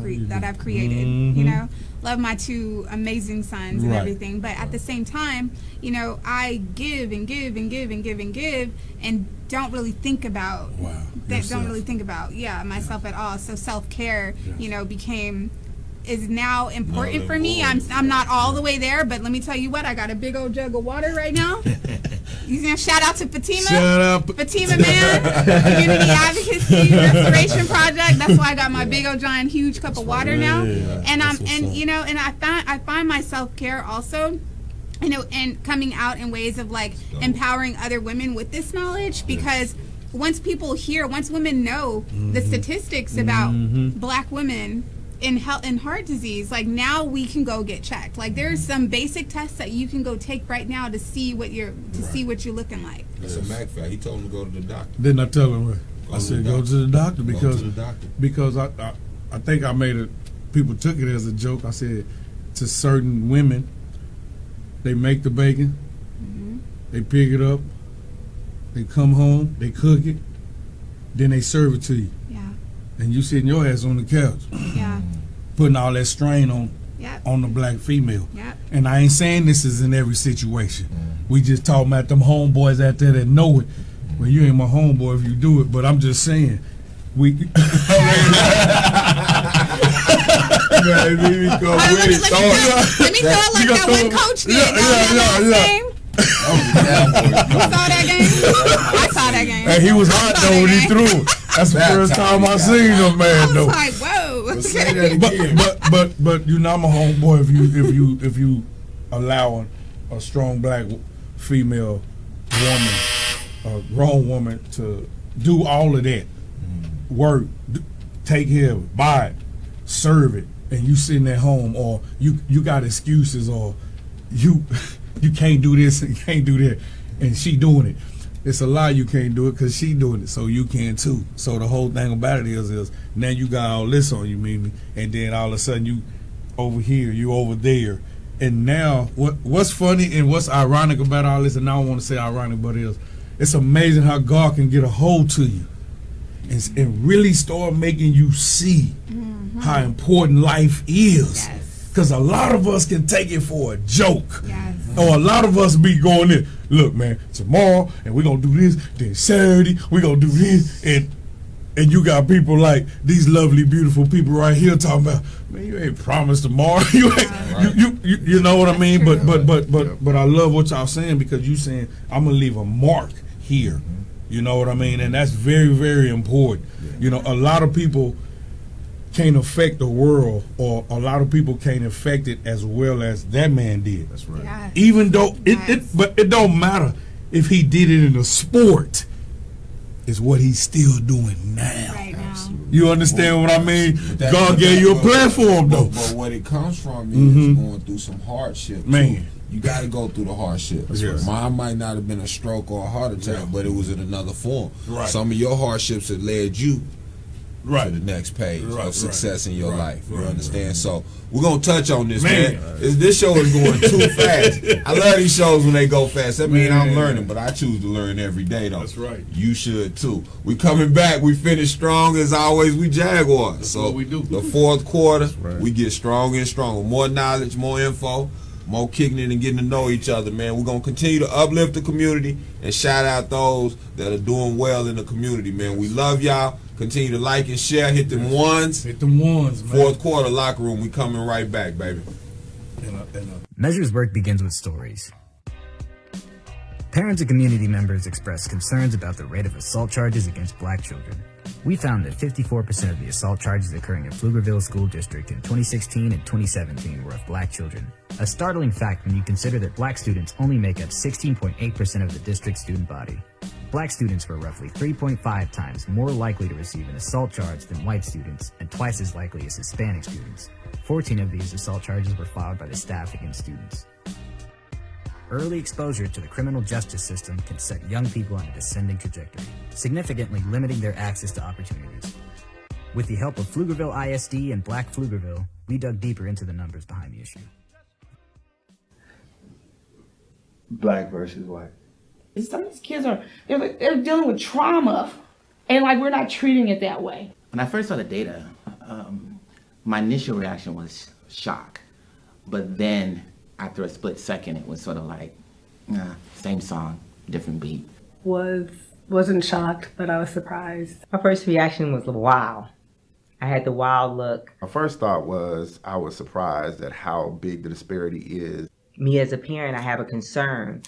[SPEAKER 8] created. Love my two amazing sons and everything. But at the same time, I give and give and give and give and give and don't really think about myself at all. So self-care, is now important for me. I'm not all the way there, but let me tell you what, I got a big old jug of water right now. Shout out to Fatima.
[SPEAKER 10] Shout out
[SPEAKER 8] Fatima Man, Community Advocacy Restoration Project. That's why I got my big old giant huge cup of water now. And I find my self-care also and coming out in ways of like empowering other women with this knowledge, because once women know the statistics about black women in heart disease, like now we can go get checked. Like there's some basic tests that you can go take right now to see what you're looking like.
[SPEAKER 1] That's a Mac fact. He told him to go to the doctor.
[SPEAKER 10] Didn't I tell him? I said go to the doctor because I think I made it. People took it as a joke. I said to certain women, they make the bacon, they pick it up, they come home, they cook it, then they serve it to you.
[SPEAKER 8] Yeah.
[SPEAKER 10] And you sitting your ass on the couch.
[SPEAKER 8] Yeah.
[SPEAKER 10] Putting all that strain on the black female.
[SPEAKER 8] Yep.
[SPEAKER 10] And I ain't saying this is in every situation. We just talking about them homeboys out there that know it. Well, you ain't my homeboy if you do it, but I'm just saying. Let me throw
[SPEAKER 8] it like that one coach did. You saw that game? I saw that game.
[SPEAKER 10] Hey, he was hot though when he threw it. That's the first time I seen him, man.
[SPEAKER 8] I was like,
[SPEAKER 10] whoa. But I'm a homeboy if you allow a strong black female woman, a grown woman, to do all of that work, take care of it, buy it, serve it, and you sitting at home, or you got excuses, or you can't do this and you can't do that, and she doing it. It's a lie you can't do it because she doing it, so you can too. So the whole thing about it is now you got all this on you, Mimi, and then all of a sudden you over here, you over there. And now what's funny and what's ironic about all this, and I don't want to say ironic, but it's amazing how God can get a hold to you and really start making you see how important life is.
[SPEAKER 8] Yes.
[SPEAKER 10] Because a lot of us can take it for a joke. Yes. Or a lot of us be going in, look, man, tomorrow, and we're going to do this, then Saturday, we're going to do this, and you got people like these lovely, beautiful people right here talking about, man, you ain't promised tomorrow. You ain't, you know what I mean? But I love what y'all saying, because you saying I'm gonna leave a mark here. You know what I mean? And that's very, very important. You know, a lot of people can't affect the world, or a lot of people can't affect it as well as that man did. That's right. Yes. Even though but it don't matter if he did it in a sport. Is what he's still doing now. Right now. You understand what I mean? God gave you a platform, though.
[SPEAKER 1] But what it comes from is going through some hardship.
[SPEAKER 10] Man.
[SPEAKER 1] Too. You got to go through the hardship. Yes. Mine might not have been a stroke or a heart attack, but it was in another form. Right. Some of your hardships have led you to the next page of success in your life. You understand? So we're going to touch on this, man. This show is going too fast. I love these shows when they go fast. That means I'm learning, but I choose to learn every day, though. That's right. You should, too. We coming back. We finish strong as always. We Jaguars. That's what we do. The fourth quarter, we get stronger and stronger. More knowledge, more info, more kicking it and getting to know each other, man. We're going to continue to uplift the community and shout out those that are doing well in the community, man. We love y'all. Continue to like and share. Hit them ones. Hit them ones, man. Fourth quarter locker room. We coming right back, baby.
[SPEAKER 2] Measure's work begins with stories. Parents and community members expressed concerns about the rate of assault charges against black children. We found that 54% of the assault charges occurring in Pflugerville School District in 2016 and 2017 were of black children. A startling fact when you consider that black students only make up 16.8% of the district's student body. Black students were roughly 3.5 times more likely to receive an assault charge than white students, and twice as likely as Hispanic students. 14 of these assault charges were filed by the staff against students. Early exposure to the criminal justice system can set young people on a descending trajectory, significantly limiting their access to opportunities. With the help of Pflugerville ISD and Black Pflugerville, we dug deeper into the numbers behind the issue.
[SPEAKER 3] Black versus white.
[SPEAKER 4] Some of these kids they're dealing with trauma, and like we're not treating it that way.
[SPEAKER 5] When I first saw the data, my initial reaction was shock, but then after a split second, it was sort of like, same song, different beat.
[SPEAKER 21] Wasn't shocked, but I was surprised.
[SPEAKER 7] My first reaction was wow. I had the wild look.
[SPEAKER 26] My first thought was I was surprised at how big the disparity is.
[SPEAKER 7] Me as a parent, I have a concern.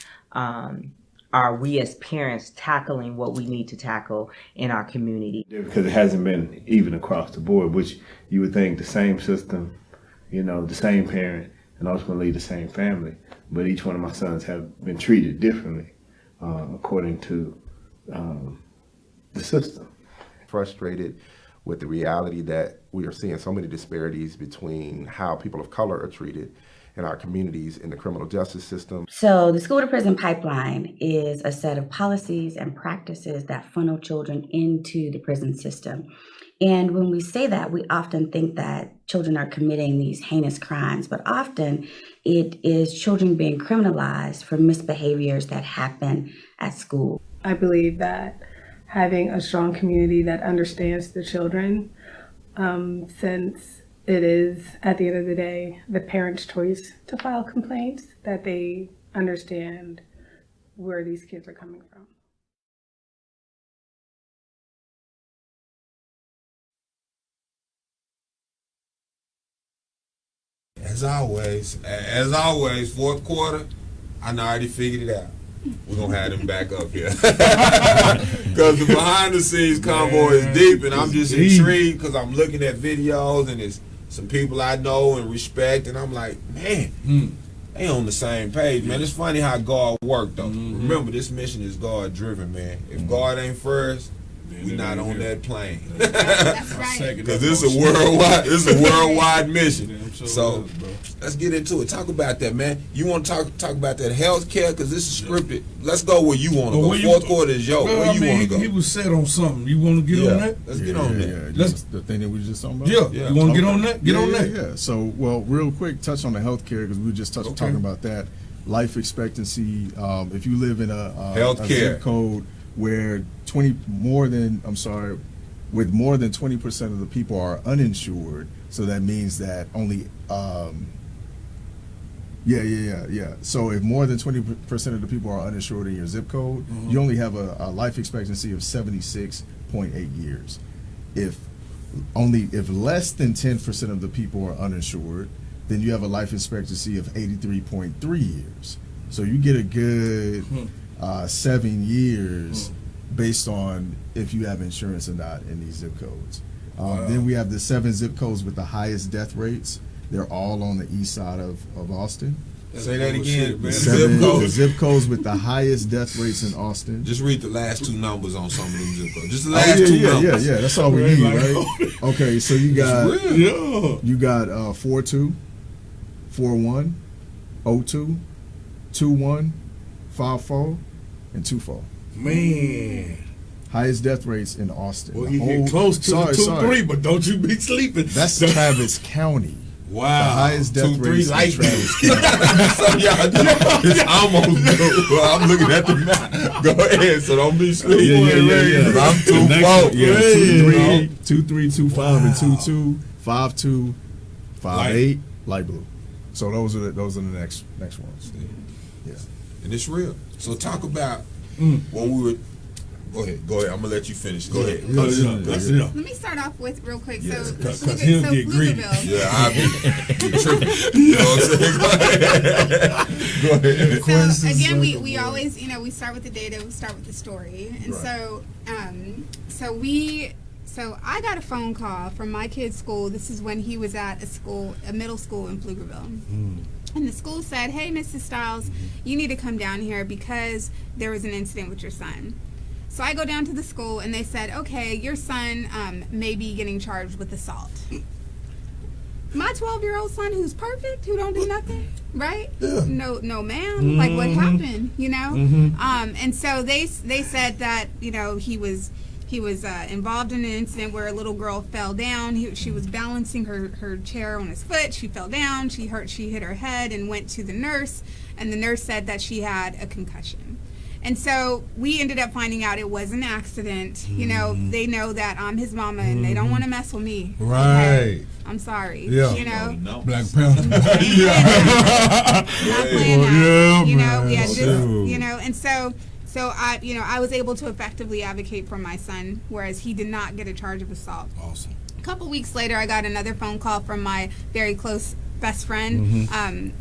[SPEAKER 7] Are we as parents tackling what we need to tackle in our community?
[SPEAKER 3] Because it hasn't been even across the board, which you would think the same system, the same parent, and ultimately the same family. But each one of my sons have been treated differently according to the system.
[SPEAKER 26] Frustrated with the reality that we are seeing so many disparities between how people of color are treated in our communities in the criminal justice system.
[SPEAKER 27] So the school to prison pipeline is a set of policies and practices that funnel children into the prison system. And when we say that, we often think that children are committing these heinous crimes, but often it is children being criminalized for misbehaviors that happen at school.
[SPEAKER 21] I believe that having a strong community that understands the children, since it is, at the end of the day, the parent's choice to file complaints, that they understand where these kids are coming from.
[SPEAKER 1] As always, fourth quarter, I already figured it out. We're going to have them back up here. Because the behind the scenes convo is deep, and I'm just intrigued because I'm looking at videos and it's some people I know and respect, and I'm like, man, they on the same page, man. It's funny how God worked, though. Remember, this mission is God driven, man. If God ain't first, we not on that plane.
[SPEAKER 8] That's right.
[SPEAKER 1] Because it's a worldwide mission. So let's get into it. Talk about that, man. You want to talk about that health care? Because this is scripted. Let's go where you want to go. Fourth quarter is yours. Where you want to go?
[SPEAKER 10] He was set on something. You want to get on that?
[SPEAKER 1] Let's get on that.
[SPEAKER 11] That's the thing that we were just talking about?
[SPEAKER 10] Yeah. You want to get on that? Get on that.
[SPEAKER 11] Yeah. So, well, real quick, touch on the health care because we were just talking about that. Life expectancy, if you live in a zip code where more than 20% of the people are uninsured, so that means that only Yeah. So if more than 20% of the people are uninsured in your zip code, you only have a life expectancy of 76.8 years. If less than 10% of the people are uninsured, then you have a life expectancy of 83.3 years. So you get a good 7 years based on if you have insurance or not in these zip codes. Then we have the 7 zip codes with the highest death rates. They're all on the east side of Austin.
[SPEAKER 6] Say that again, man.
[SPEAKER 11] The zip codes with the highest death rates in Austin.
[SPEAKER 6] Just read the last 2 numbers on some of them zip codes. Just the last 2 numbers.
[SPEAKER 11] Yeah. That's all we need, right? Okay, so you got 42, 41, 02, 21, 54, and 24.
[SPEAKER 10] Man.
[SPEAKER 11] Highest death rates in Austin.
[SPEAKER 10] Well, you get close to the 2-3, but don't you be sleeping.
[SPEAKER 11] That's Travis County.
[SPEAKER 10] Wow.
[SPEAKER 11] The highest death rates in Travis County.
[SPEAKER 6] It's almost good. Well, I'm looking at the map. Go ahead, so don't be sleeping.
[SPEAKER 11] Yeah.
[SPEAKER 6] I'm 2-4.
[SPEAKER 11] Yeah, 2-3, 2-5, and 2-2, 5-2, 5-8, light blue. So those are the next ones. Yeah.
[SPEAKER 6] And it's real. So talk about what we were. Go ahead. I'm gonna let you finish. Go ahead.
[SPEAKER 8] Let me start off with real quick.
[SPEAKER 6] Yeah,
[SPEAKER 8] so
[SPEAKER 6] because he'll get greedy. Yeah, I'll be tripping. You know what I'm saying? Go ahead.
[SPEAKER 8] So again, we always, we start with the data. We start with the story, and so I got a phone call from my kid's school. This is when he was at a middle school in Pflugerville. And the school said, "Hey, Mrs. Stiles, you need to come down here because there was an incident with your son." So I go down to the school, and they said, "Okay, your son may be getting charged with assault." My 12-year-old son, who's perfect, who don't do nothing, right? Yeah. No, ma'am. Like, what happened? And so they said that he was involved in an incident where a little girl fell down. She was balancing her chair on his foot. She fell down. She hit her head and went to the nurse, and the nurse said that she had a concussion. And so we ended up finding out it was an accident. They know that I'm his mama, and they don't want to mess with me.
[SPEAKER 10] Right.
[SPEAKER 8] Okay? I'm sorry.
[SPEAKER 10] Yeah.
[SPEAKER 8] Black Panther. Not playing that. And so I was able to effectively advocate for my son, whereas he did not get a charge of assault.
[SPEAKER 10] Awesome.
[SPEAKER 8] A couple weeks later, I got another phone call from my very close best friend,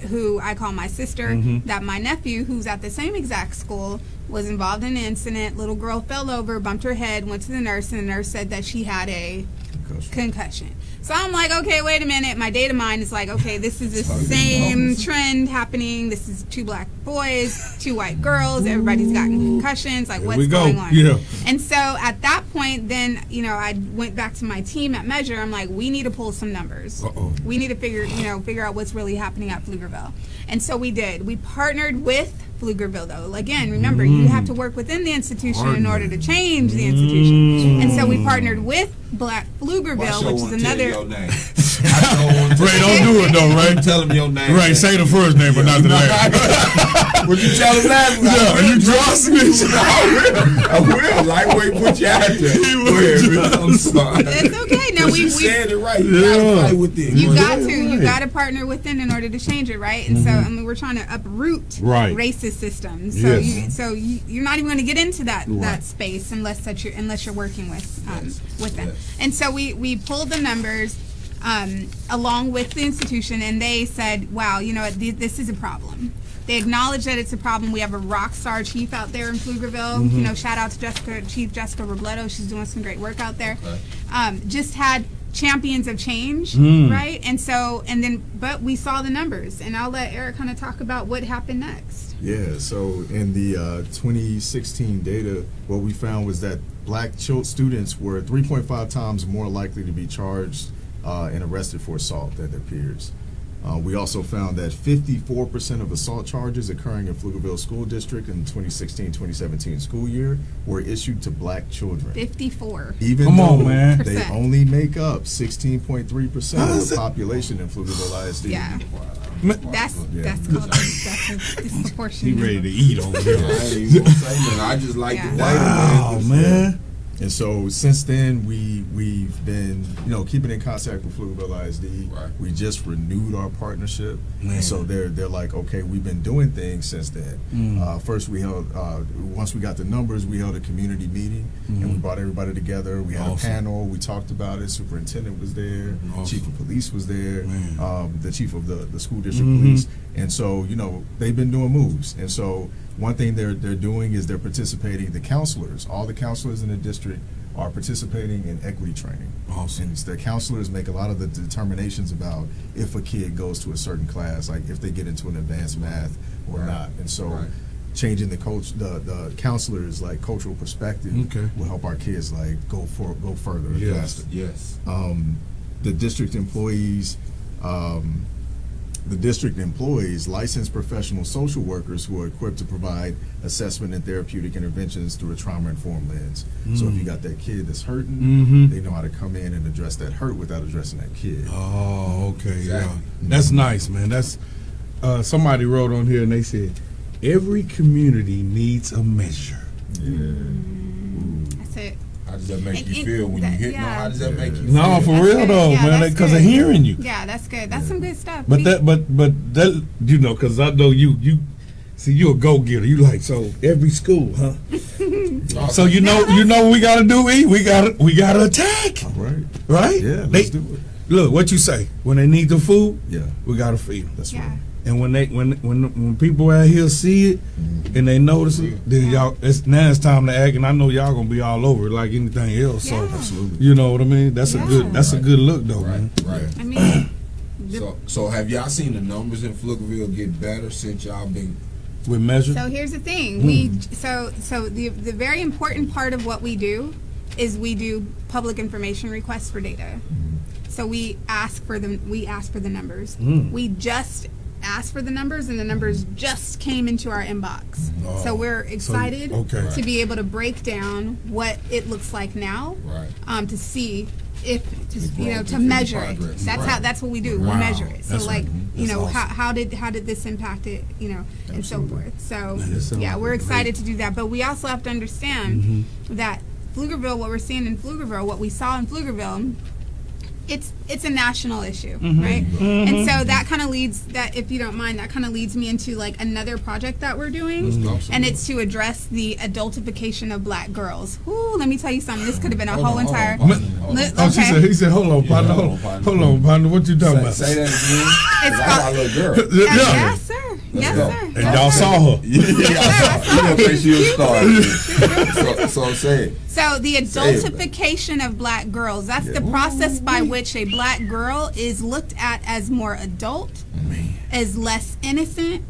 [SPEAKER 8] who I call my sister, that my nephew, who's at the same exact school, was involved in an incident. Little girl fell over, bumped her head, went to the nurse, and the nurse said that she had a concussion. So I'm like, okay, wait a minute. My data mine is like, okay, this is the same trend happening. This is 2 black boys, 2 white girls. Everybody's gotten concussions. Like, what's going on?
[SPEAKER 10] Yeah.
[SPEAKER 8] And so at that point, then, I went back to my team at Measure. I'm like, we need to pull some numbers. We need to figure out what's really happening at Pflugerville. And so we did. We partnered with Pflugerville, though. Again, remember, you have to work within the institution in order to change the institution. And so we partnered with Black Pflugerville, which is another.
[SPEAKER 6] Your name.
[SPEAKER 10] Ray, don't do it though, Ray.
[SPEAKER 6] Tell him your name.
[SPEAKER 10] Right, say the first name, but not the last.
[SPEAKER 6] Would you tell him that?
[SPEAKER 10] Yeah, you draw snitch.
[SPEAKER 6] I will. Lightweight put you out there. I'm sorry.
[SPEAKER 8] It's okay. No, we
[SPEAKER 6] said it right. You gotta fight with it.
[SPEAKER 8] You got to partner within in order to change it, right? And so we're trying to uproot racist systems. So you're not even going to get into that space unless you're working with them. And so we pulled the numbers along with the institution, and they said, wow, this is a problem. They acknowledge that it's a problem. We have a rock star chief out there in Pflugerville. Shout out to Chief Jessica Robledo. She's doing some great work out there. Just had champions of change, right? But we saw the numbers, and I'll let Eric kind of talk about what happened next.
[SPEAKER 11] Yeah, so in the 2016 data, what we found was that black students were 3.5 times more likely to be charged and arrested for assault than their peers. We also found that 54% of assault charges occurring in Pflugerville School District in the 2016-2017 school year were issued to black children.
[SPEAKER 8] 54.
[SPEAKER 11] Even though they only make up 16.3% of the population in Pflugerville ISD.
[SPEAKER 8] Yeah. That's a disproportionate.
[SPEAKER 10] He ready to eat over here.
[SPEAKER 6] I just like the data.
[SPEAKER 10] Wow, man.
[SPEAKER 11] And so since then, we've been, keeping in contact with Pflugerville ISD. Right. We just renewed our partnership. And so they're like, okay, we've been doing things since then. First, we held once we got the numbers, we held a community meeting, and we brought everybody together. We had a panel. We talked about it. Superintendent was there. Chief of police was there. The chief of the school district police. And so they've been doing moves. And so one thing they're doing is they're participating. The counselors, all the counselors in the district, are participating in equity training. Awesome. And the counselors make a lot of the determinations about if a kid goes to a certain class, like if they get into an advanced math or not. And so changing the counselors' like cultural perspective will help our kids like go further and faster.
[SPEAKER 1] Yes.
[SPEAKER 11] The district employees. The district employs licensed professional social workers who are equipped to provide assessment and therapeutic interventions through a trauma-informed lens. So if you got that kid that's hurting, they know how to come in and address that hurt without addressing that kid.
[SPEAKER 10] Oh, okay, yeah. That's nice, man. That's somebody wrote on here and they said, every community needs a measure.
[SPEAKER 8] That's it.
[SPEAKER 1] How does that make you feel when you hit? How does that make you feel?
[SPEAKER 10] No, for real though, man, because of hearing you.
[SPEAKER 8] Yeah, that's good. That's some good stuff.
[SPEAKER 10] But that, because I know you. See, you a go-getter. You like, so every school, huh? So you know what we gotta do. We gotta attack.
[SPEAKER 11] All right.
[SPEAKER 10] Right?
[SPEAKER 11] Yeah. Let's do it.
[SPEAKER 10] Look, what you say? When they need the food,
[SPEAKER 11] yeah,
[SPEAKER 10] we gotta feed them.
[SPEAKER 11] That's right.
[SPEAKER 10] And when people out here see it and they notice it, then now it's time to act. And I know y'all gonna be all over it like anything else. So
[SPEAKER 11] absolutely,
[SPEAKER 10] you know what I mean. That's a good look though, man.
[SPEAKER 1] Right.
[SPEAKER 8] I mean,
[SPEAKER 1] so have y'all seen the numbers in Pflugerville get better since y'all been
[SPEAKER 10] with measures?
[SPEAKER 8] So here's the thing. The very important part of what we do is we do public information requests for data. So we ask for them. We ask for the numbers. We just asked for the numbers, and the numbers just came into our inbox. So we're excited to be able to break down what it looks like now, to see if to measure it. That's what we do. We measure it. So how did this impact it? And so forth. So we're excited to do that. But we also have to understand that Pflugerville, what we're seeing in Pflugerville, what we saw in Pflugerville, it's a national issue, right? And so that kind of leads, that if you don't mind, that kind of leads me into like another project that we're doing, and it's to address the adultification of black girls. Ooh, let me tell you something. This could have been a whole entire.
[SPEAKER 10] He said, hold on, partner. Hold on, partner. What you talking about?
[SPEAKER 1] Say that again. It's called, little girl.
[SPEAKER 8] Yes, sir. Yes, sir.
[SPEAKER 10] And y'all saw her.
[SPEAKER 1] So say it.
[SPEAKER 8] So the adultification of black girls, that's the process by which a black girl is looked at as more adult, as less innocent,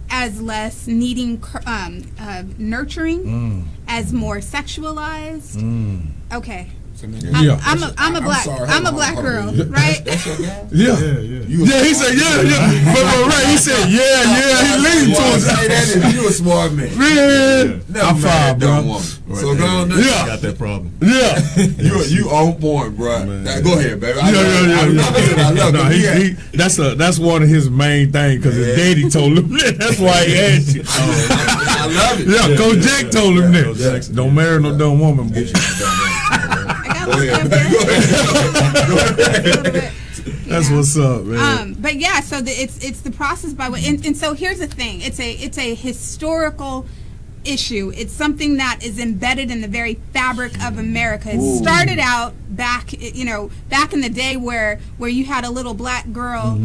[SPEAKER 8] as less needing nurturing, as more sexualized. Okay. I'm a black girl, right?
[SPEAKER 10] Yeah. He said, But he said, he leaned towards
[SPEAKER 1] that. You a smart man.
[SPEAKER 10] I'm fine, bro.
[SPEAKER 1] So go on.
[SPEAKER 11] Got that problem.
[SPEAKER 10] Yeah.
[SPEAKER 1] You on point, bro. Now, go ahead, baby.
[SPEAKER 10] That's one of his main things, because his daddy told him that. That's why he asked you.
[SPEAKER 1] I love it.
[SPEAKER 10] Yeah, Coach Jack told him that. Don't marry no dumb woman, boy. That's what's up, man.
[SPEAKER 8] But yeah, so it's the process by what, and so here's the thing. It's a historical issue. It's something that is embedded in the very fabric of America. It started out back in the day where you had a little black girl,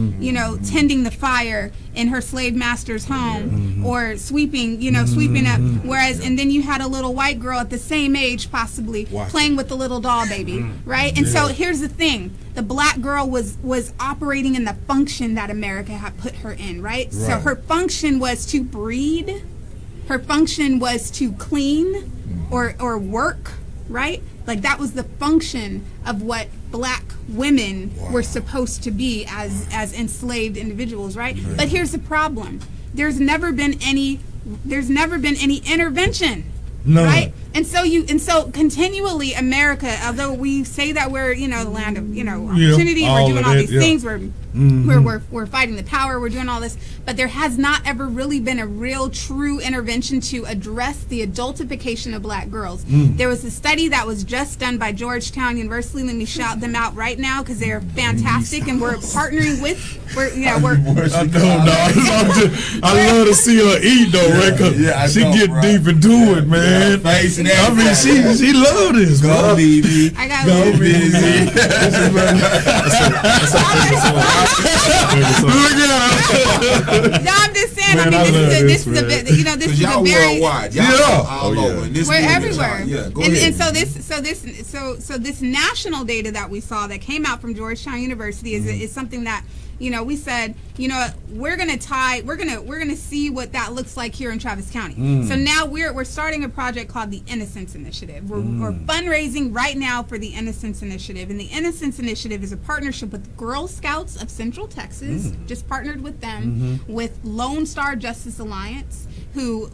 [SPEAKER 8] tending the fire in her slave master's home, or sweeping up. Whereas, and then you had a little white girl at the same age, possibly playing with the little doll baby, right? And so here's the thing: the black girl was operating in the function that America had put her in, right? So her function was to breed. Her function was to clean or work, right? Like that was the function of what black women were supposed to be as enslaved individuals, right? But here's the problem. There's never been any intervention. Right? And so continually America, although we say that we're, the land of, opportunity, we're doing all these things, we're fighting the power, we're doing all this, but there has not ever really been a real true intervention to address the adultification of black girls. There was a study that was just done by Georgetown University. Let me shout them out right now because they're fantastic, and we're partnering with,
[SPEAKER 12] I love to see her eat though, right? She get deep into it, man. I mean, she love this, bro.
[SPEAKER 6] BB.
[SPEAKER 8] I got
[SPEAKER 6] Go busy.
[SPEAKER 12] Look at her.
[SPEAKER 8] No, I'm just saying. Man, this is a bit. This is a very
[SPEAKER 6] worldwide. All over.
[SPEAKER 8] We're everywhere.
[SPEAKER 6] Go ahead.
[SPEAKER 8] And so this national data that we saw that came out from Georgetown University is something that we said, we're gonna see what that looks like here in Travis County. So now we're starting a project called the Innocence Initiative. We're fundraising right now for the Innocence Initiative, and the Innocence Initiative is a partnership with Girl Scouts of Central Texas. Just partnered with them, with Lone Star Justice Alliance, who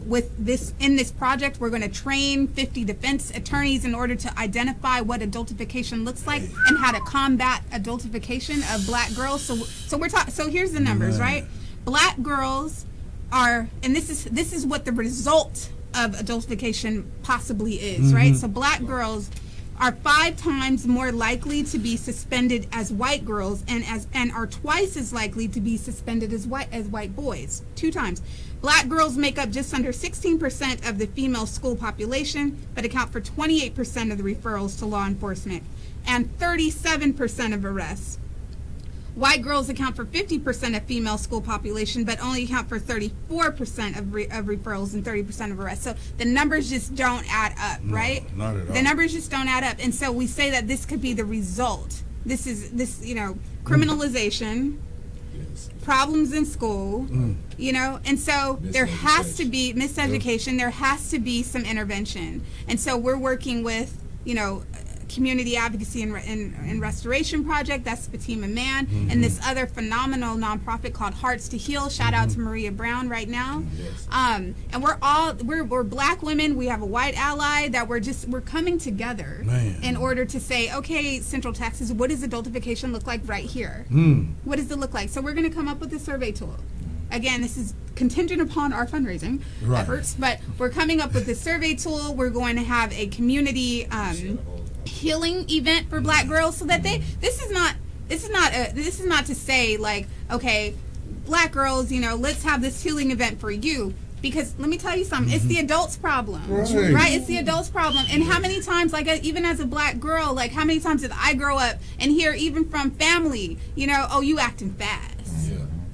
[SPEAKER 8] in this project we're going to train 50 defense attorneys in order to identify what adultification looks like and how to combat adultification of black girls. So here's the numbers, right? Black girls are, and this is what the result of adultification possibly is, right? So black girls are 5 times more likely to be suspended as white girls, and are twice as likely to be suspended as white boys, 2 times. Black girls make up just under 16% of the female school population, but account for 28% of the referrals to law enforcement and 37% of arrests. White girls account for 50% of female school population, but only account for 34% of referrals and 30% of arrests. So the numbers just don't add up, right?
[SPEAKER 12] Not at all.
[SPEAKER 8] The numbers just don't add up. And so we say that this could be the result. This criminalization, problems in school, and so there has to be miseducation, there has to be some intervention. And so we're working with, Community Advocacy and Restoration Project, that's Fatima Mann, and this other phenomenal nonprofit called Hearts to Heal. Shout out to Maria Brown right now. And we're black women. We have a white ally that we're coming together in order to say, okay, Central Texas, what does adultification look like right here? What does it look like? So we're going to come up with a survey tool. Again, this is contingent upon our fundraising efforts, but we're coming up with this survey tool. We're going to have a community healing event for black girls, so that this is not to say like, okay, black girls, let's have this healing event for you, because let me tell you something, it's the adults' problem, right? It's the adults' problem. And how many times, like, even as a black girl, like, how many times did I grow up and hear, even from family, oh, you acting fast,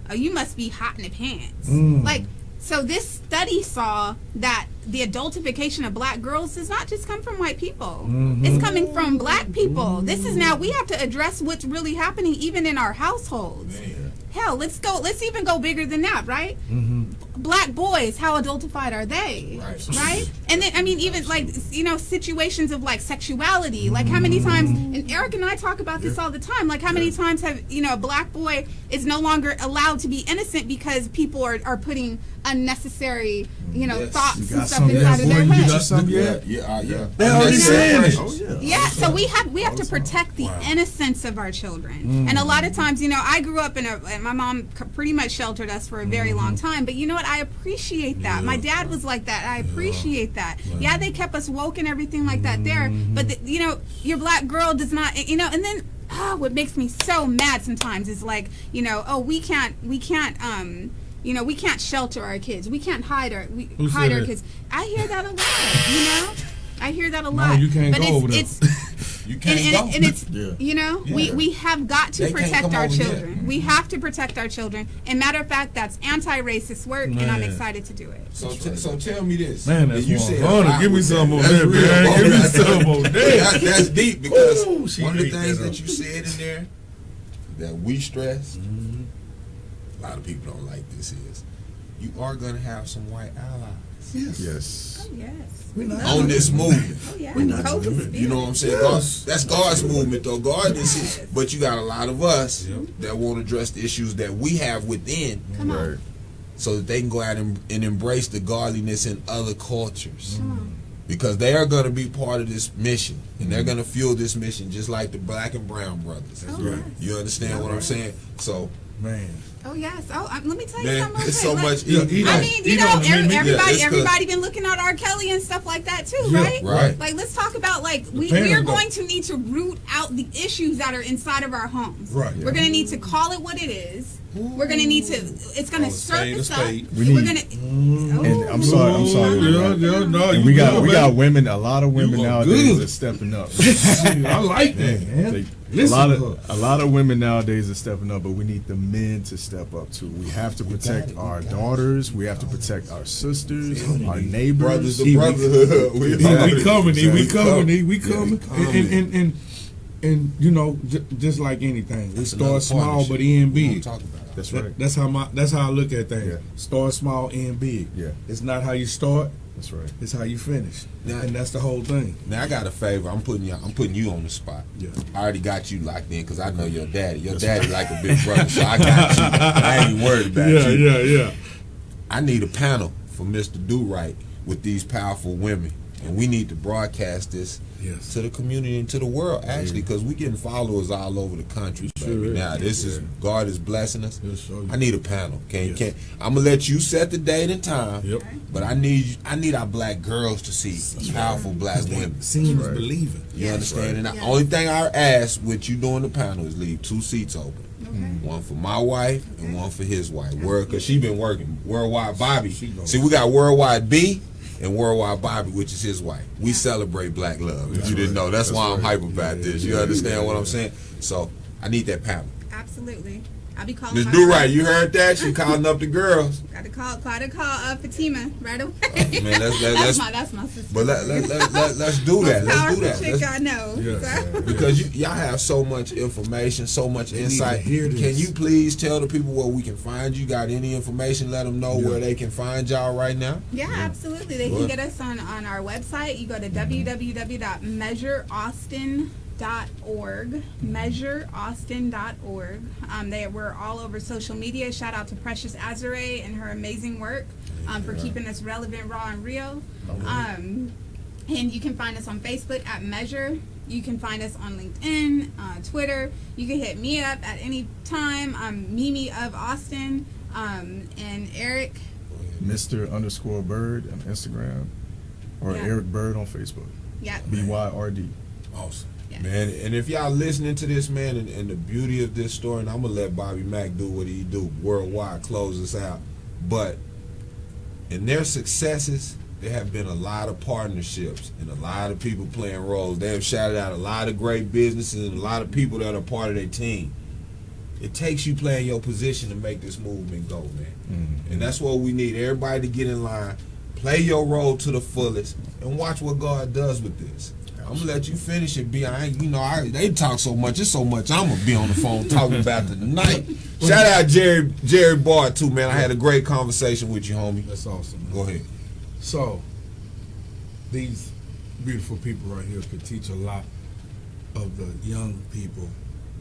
[SPEAKER 8] oh, you must be hot in the pants, like. So this study saw that the adultification of black girls does not just come from white people. It's coming from black people. This is now, we have to address what's really happening even in our households. Hell, let's even go bigger than that, right? Black boys, how adultified are they? Right? And then, I mean, even like, situations of like sexuality, like how many times, and Eric and I talk about this all the time, like how many times have, a black boy is no longer allowed to be innocent because people are putting unnecessary, thoughts and stuff inside of their head.
[SPEAKER 12] They already saying it.
[SPEAKER 8] Yeah, so we have to protect the innocence of our children. And a lot of times, I grew up and my mom pretty much sheltered us for a very long time, but you know what, I appreciate that. My dad was like that. I appreciate that. Yeah, they kept us woke and everything like that there, but your black girl does not, and then what makes me so mad sometimes is like, we can't shelter our kids. We can't hide our kids. I hear that a lot, I hear that a lot.
[SPEAKER 12] No, you can't
[SPEAKER 8] but
[SPEAKER 12] go over there.
[SPEAKER 6] You can't go.
[SPEAKER 8] And it's, we have got to protect our children. We have to protect our children. And matter of fact, that's anti-racist work, and I'm excited to do it.
[SPEAKER 6] So tell me this.
[SPEAKER 12] Man, that's
[SPEAKER 6] you said
[SPEAKER 12] give me some more there, man. Give me some more there.
[SPEAKER 6] That's deep, because one of the things that you said in there that we stress, a lot of people don't like this, is you are going to have some white allies.
[SPEAKER 11] Yes.
[SPEAKER 8] Oh, yes.
[SPEAKER 6] On this movement.
[SPEAKER 8] Oh, yeah.
[SPEAKER 6] You know what I'm saying? That's God's movement, though. God is it. But you got a lot of us that won't address the issues that we have within.
[SPEAKER 8] Come on.
[SPEAKER 6] So that they can go out and embrace the godliness in other cultures.
[SPEAKER 1] because they are going to be part of this mission, and they're going to fuel this mission just like the Black and Brown brothers.
[SPEAKER 10] That's right.
[SPEAKER 1] You understand what I'm saying? So,
[SPEAKER 10] man.
[SPEAKER 8] Oh yes. Oh, let me tell you
[SPEAKER 1] man,
[SPEAKER 8] something.
[SPEAKER 1] it's so much.
[SPEAKER 8] Everybody been looking at R. Kelly and stuff like that too, right?
[SPEAKER 1] Right.
[SPEAKER 8] Like, let's talk about we are going to need to root out the issues that are inside of our homes.
[SPEAKER 10] Right.
[SPEAKER 8] We're going to need to call it what it is. We're going to need to. It's going to surface up.
[SPEAKER 11] We're going to. And I'm sorry. And we got women. A lot of women nowadays are stepping up.
[SPEAKER 10] I like that, man.
[SPEAKER 11] A lot of women nowadays are stepping up, but we need the men to step up too. We have to protect our daughters. We have to protect our sisters, our neighbors.
[SPEAKER 1] The brotherhood.
[SPEAKER 10] We coming. And you know, just like anything, we start small but end big.
[SPEAKER 11] That's right.
[SPEAKER 10] That's how I look at things. Yeah. Start small, end big.
[SPEAKER 11] Yeah.
[SPEAKER 10] It's not how you start.
[SPEAKER 11] That's right.
[SPEAKER 10] It's how you finish. And that's the whole thing.
[SPEAKER 1] Now I got a favor. I'm putting you on the spot.
[SPEAKER 10] Yeah.
[SPEAKER 1] I already got you locked in because I know your daddy. Your daddy like a big brother, so I got you. I ain't worried about you.
[SPEAKER 10] Yeah.
[SPEAKER 1] I need a panel for Mr. Do Right with these powerful women, and we need to broadcast this to the community and to the world, actually, because we getting followers all over the country, baby. Now this is God is blessing us. I need a panel. I'm gonna let you set the date and time.
[SPEAKER 10] Yep.
[SPEAKER 1] But I need our black girls to see powerful black women.
[SPEAKER 10] Seeing is believing.
[SPEAKER 1] You understand? And the only thing I ask with you doing the panel is leave 2 seats open. One for my wife and one for his wife. Because she been working. Worldwide Bobby. See, we got Worldwide B and Worldwide Bobby, which is his wife. We celebrate black love. If you didn't know, that's why I'm hype about this. You understand what I'm saying? So I need that panel.
[SPEAKER 8] Absolutely. I'll be calling.
[SPEAKER 1] Ms. Do Right, you heard that? She calling up the girls.
[SPEAKER 8] Got to call Fatima right away.
[SPEAKER 1] Man,
[SPEAKER 8] that's my sister.
[SPEAKER 1] But let's do that. Let's do that.
[SPEAKER 8] Chick I know.
[SPEAKER 1] So. Because y'all have so much information, so much insight. Can you please tell the people where we can find you? Got any information? Let them know where they can find y'all right now.
[SPEAKER 8] Yeah, absolutely. They can get us on our website. You go to www.measureaustin.org, measureaustin.org. We're all over social media. Shout out to Precious Azare and her amazing work for keeping us relevant, raw, and real. And you can find us on Facebook at Measure. You can find us on LinkedIn, Twitter. You can hit me up at any time. I'm Mimi of Austin, and Eric.
[SPEAKER 11] Mr. Byrd on Instagram, or Eric Byrd on Facebook.
[SPEAKER 8] Yeah.
[SPEAKER 11] BYRD.
[SPEAKER 1] Awesome. Man, and if y'all listening to this, man, and the beauty of this story, and I'm gonna let Bobby Mack do what he do, Worldwide close us out. But in their successes, there have been a lot of partnerships and a lot of people playing roles. They have shouted out a lot of great businesses and a lot of people that are part of their team. It takes you playing your position to make this movement go, man. And that's what we need. Everybody to get in line, play your role to the fullest, and watch what God does with this. I'm gonna let you finish it, B. They talk so much. It's so much. I'm gonna be on the phone talking about tonight. Shout out Jerry Byrd too, man. I had a great conversation with you, homie.
[SPEAKER 10] That's awesome, man.
[SPEAKER 1] Go ahead.
[SPEAKER 10] So, these beautiful people right here could teach a lot of the young people,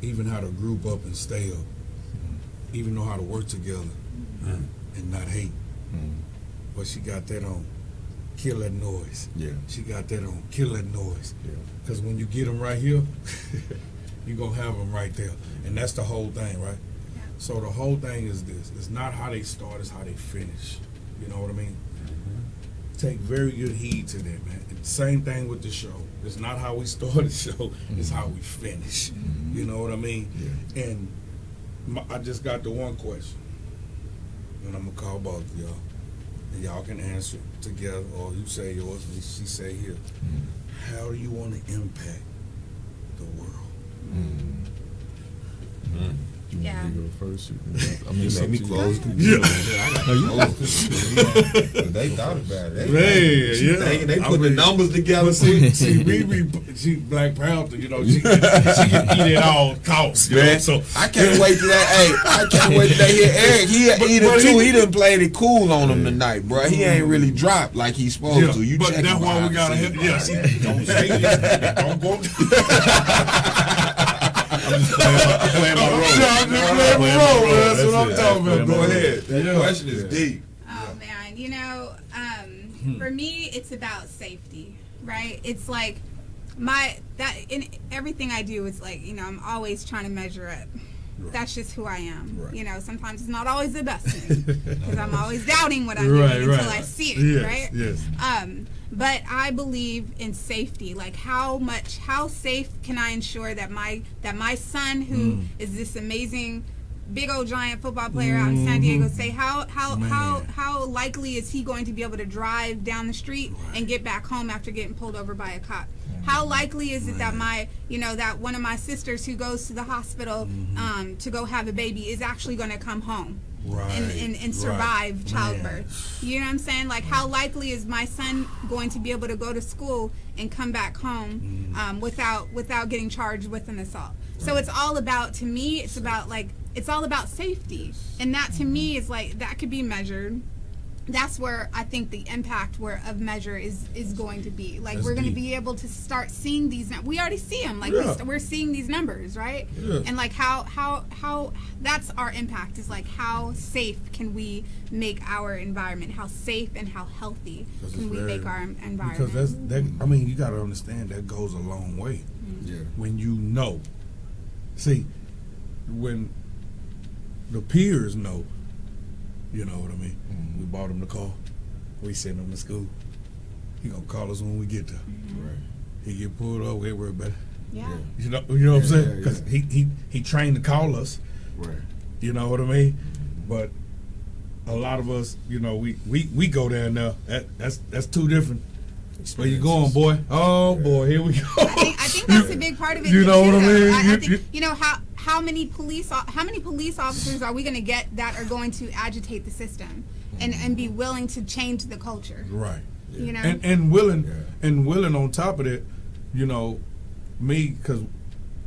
[SPEAKER 10] even how to group up and stay up, even know how to work together and not hate. But she got that on. Kill that noise.
[SPEAKER 11] Yeah.
[SPEAKER 10] She got that on. Kill that noise. Yeah. Because when you get them right here, you're going to have them right there. And that's the whole thing, right? Yeah. So the whole thing is this. It's not how they start, it's how they finish. You know what I mean? Take very good heed to that, man. And same thing with the show. It's not how we start the show, it's how we finish. You know what I mean? Yeah. And I just got the one question. And I'm going to call both of y'all. And y'all can answer together, or you say yours and she say here. How do you want to impact the world?
[SPEAKER 8] Yeah.
[SPEAKER 11] You go first.
[SPEAKER 1] I mean, let me close. They thought about it. They put the numbers together.
[SPEAKER 10] But see, she Black Panther, you know, she can eat at all costs. Man, so
[SPEAKER 1] I can't wait till that. Hey, I can't wait till they hear Eric. He eat it too. He done played it cool on him tonight, bro. He ain't really dropped like he's supposed to.
[SPEAKER 10] But that's why we gotta help. Yeah, see, don't say this. Don't go.
[SPEAKER 11] I'm just playing my role.
[SPEAKER 10] That's what I'm talking about.
[SPEAKER 1] Go ahead. The question is deep.
[SPEAKER 8] Oh man, for me, it's about safety. right? It's like in everything I do, it's like, I'm always trying to measure up. Right. That's just who I am. Right. Sometimes it's not always the best thing because I'm always doubting what I'm doing until I see it, right? Yes. But I believe in safety. Like how safe can I ensure that my son, who is this amazing big old giant football player out in San Diego State, how likely is he going to be able to drive down the street and get back home after getting pulled over by a cop? How likely is it that that one of my sisters who goes to the hospital to go have a baby is actually going to come home and survive childbirth? You know what I'm saying? Like, how likely is my son going to be able to go to school and come back home without getting charged with an assault? So it's all about, to me, it's all about safety, and that to me is like, that could be measured. That's where I think the impact of measure is going to be. Like, we're going to be able to start seeing these. We already see them. Like, we're seeing these numbers, right? Yeah. And like how that's our impact, is like, how safe can we make our environment? How safe and how healthy can we make our environment?
[SPEAKER 10] Because you got to understand, that goes a long way. Yeah. When see, when the peers know, you know what I mean? We bought him the car. We sent him to school. He gonna call us when we get there. Right. He get pulled over. We worry about it. Yeah. You know what I'm saying? Because he trained to call us. Right. You know what I mean? But a lot of us, we go there now. That's too different. Where you going, boy? Oh boy, here we go.
[SPEAKER 8] I think that's a big part of it.
[SPEAKER 10] You know what I mean?
[SPEAKER 8] I think how many police officers are we going to get that are going to agitate the system and be willing to change the culture?
[SPEAKER 10] Right.
[SPEAKER 8] Yeah.
[SPEAKER 10] And willing on top of that, me, because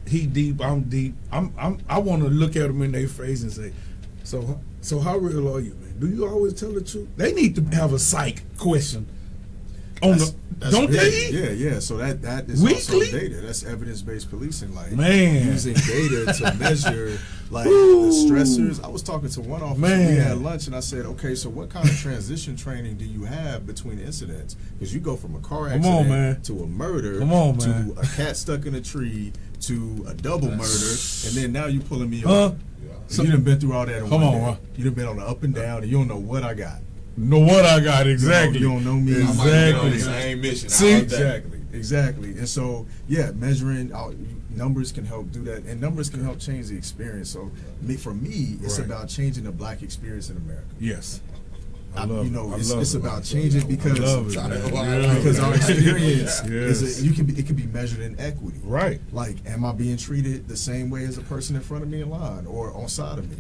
[SPEAKER 10] he deep, I'm deep. I want to look at them in their face and say, so how real are you, man? Do you always tell the truth? They need to have a psych question. Don't they?
[SPEAKER 11] Yeah. So that is
[SPEAKER 10] weekly?
[SPEAKER 11] Also data. That's evidence-based policing, like
[SPEAKER 10] man,
[SPEAKER 11] using data to measure like the stressors. I was talking to one officer. We had lunch, and I said, "Okay, so what kind of transition training do you have between incidents? Because you go from a car accident to a murder, to a cat stuck in a tree, to a double murder, and then now you pulling me over. So you done been through all that. You done been on the up and down, and you don't know what I got."
[SPEAKER 10] Know what I got exactly.
[SPEAKER 11] You don't know me
[SPEAKER 10] exactly.
[SPEAKER 6] Same mission.
[SPEAKER 10] See,
[SPEAKER 11] exactly. And so, measuring numbers can help do that, and numbers can help change the experience. So, for me, it's about changing the Black experience in America.
[SPEAKER 10] Yes.
[SPEAKER 11] It's about changing because our experience it can be measured in equity.
[SPEAKER 10] Right.
[SPEAKER 11] Like, am I being treated the same way as a person in front of me in line or on side of me?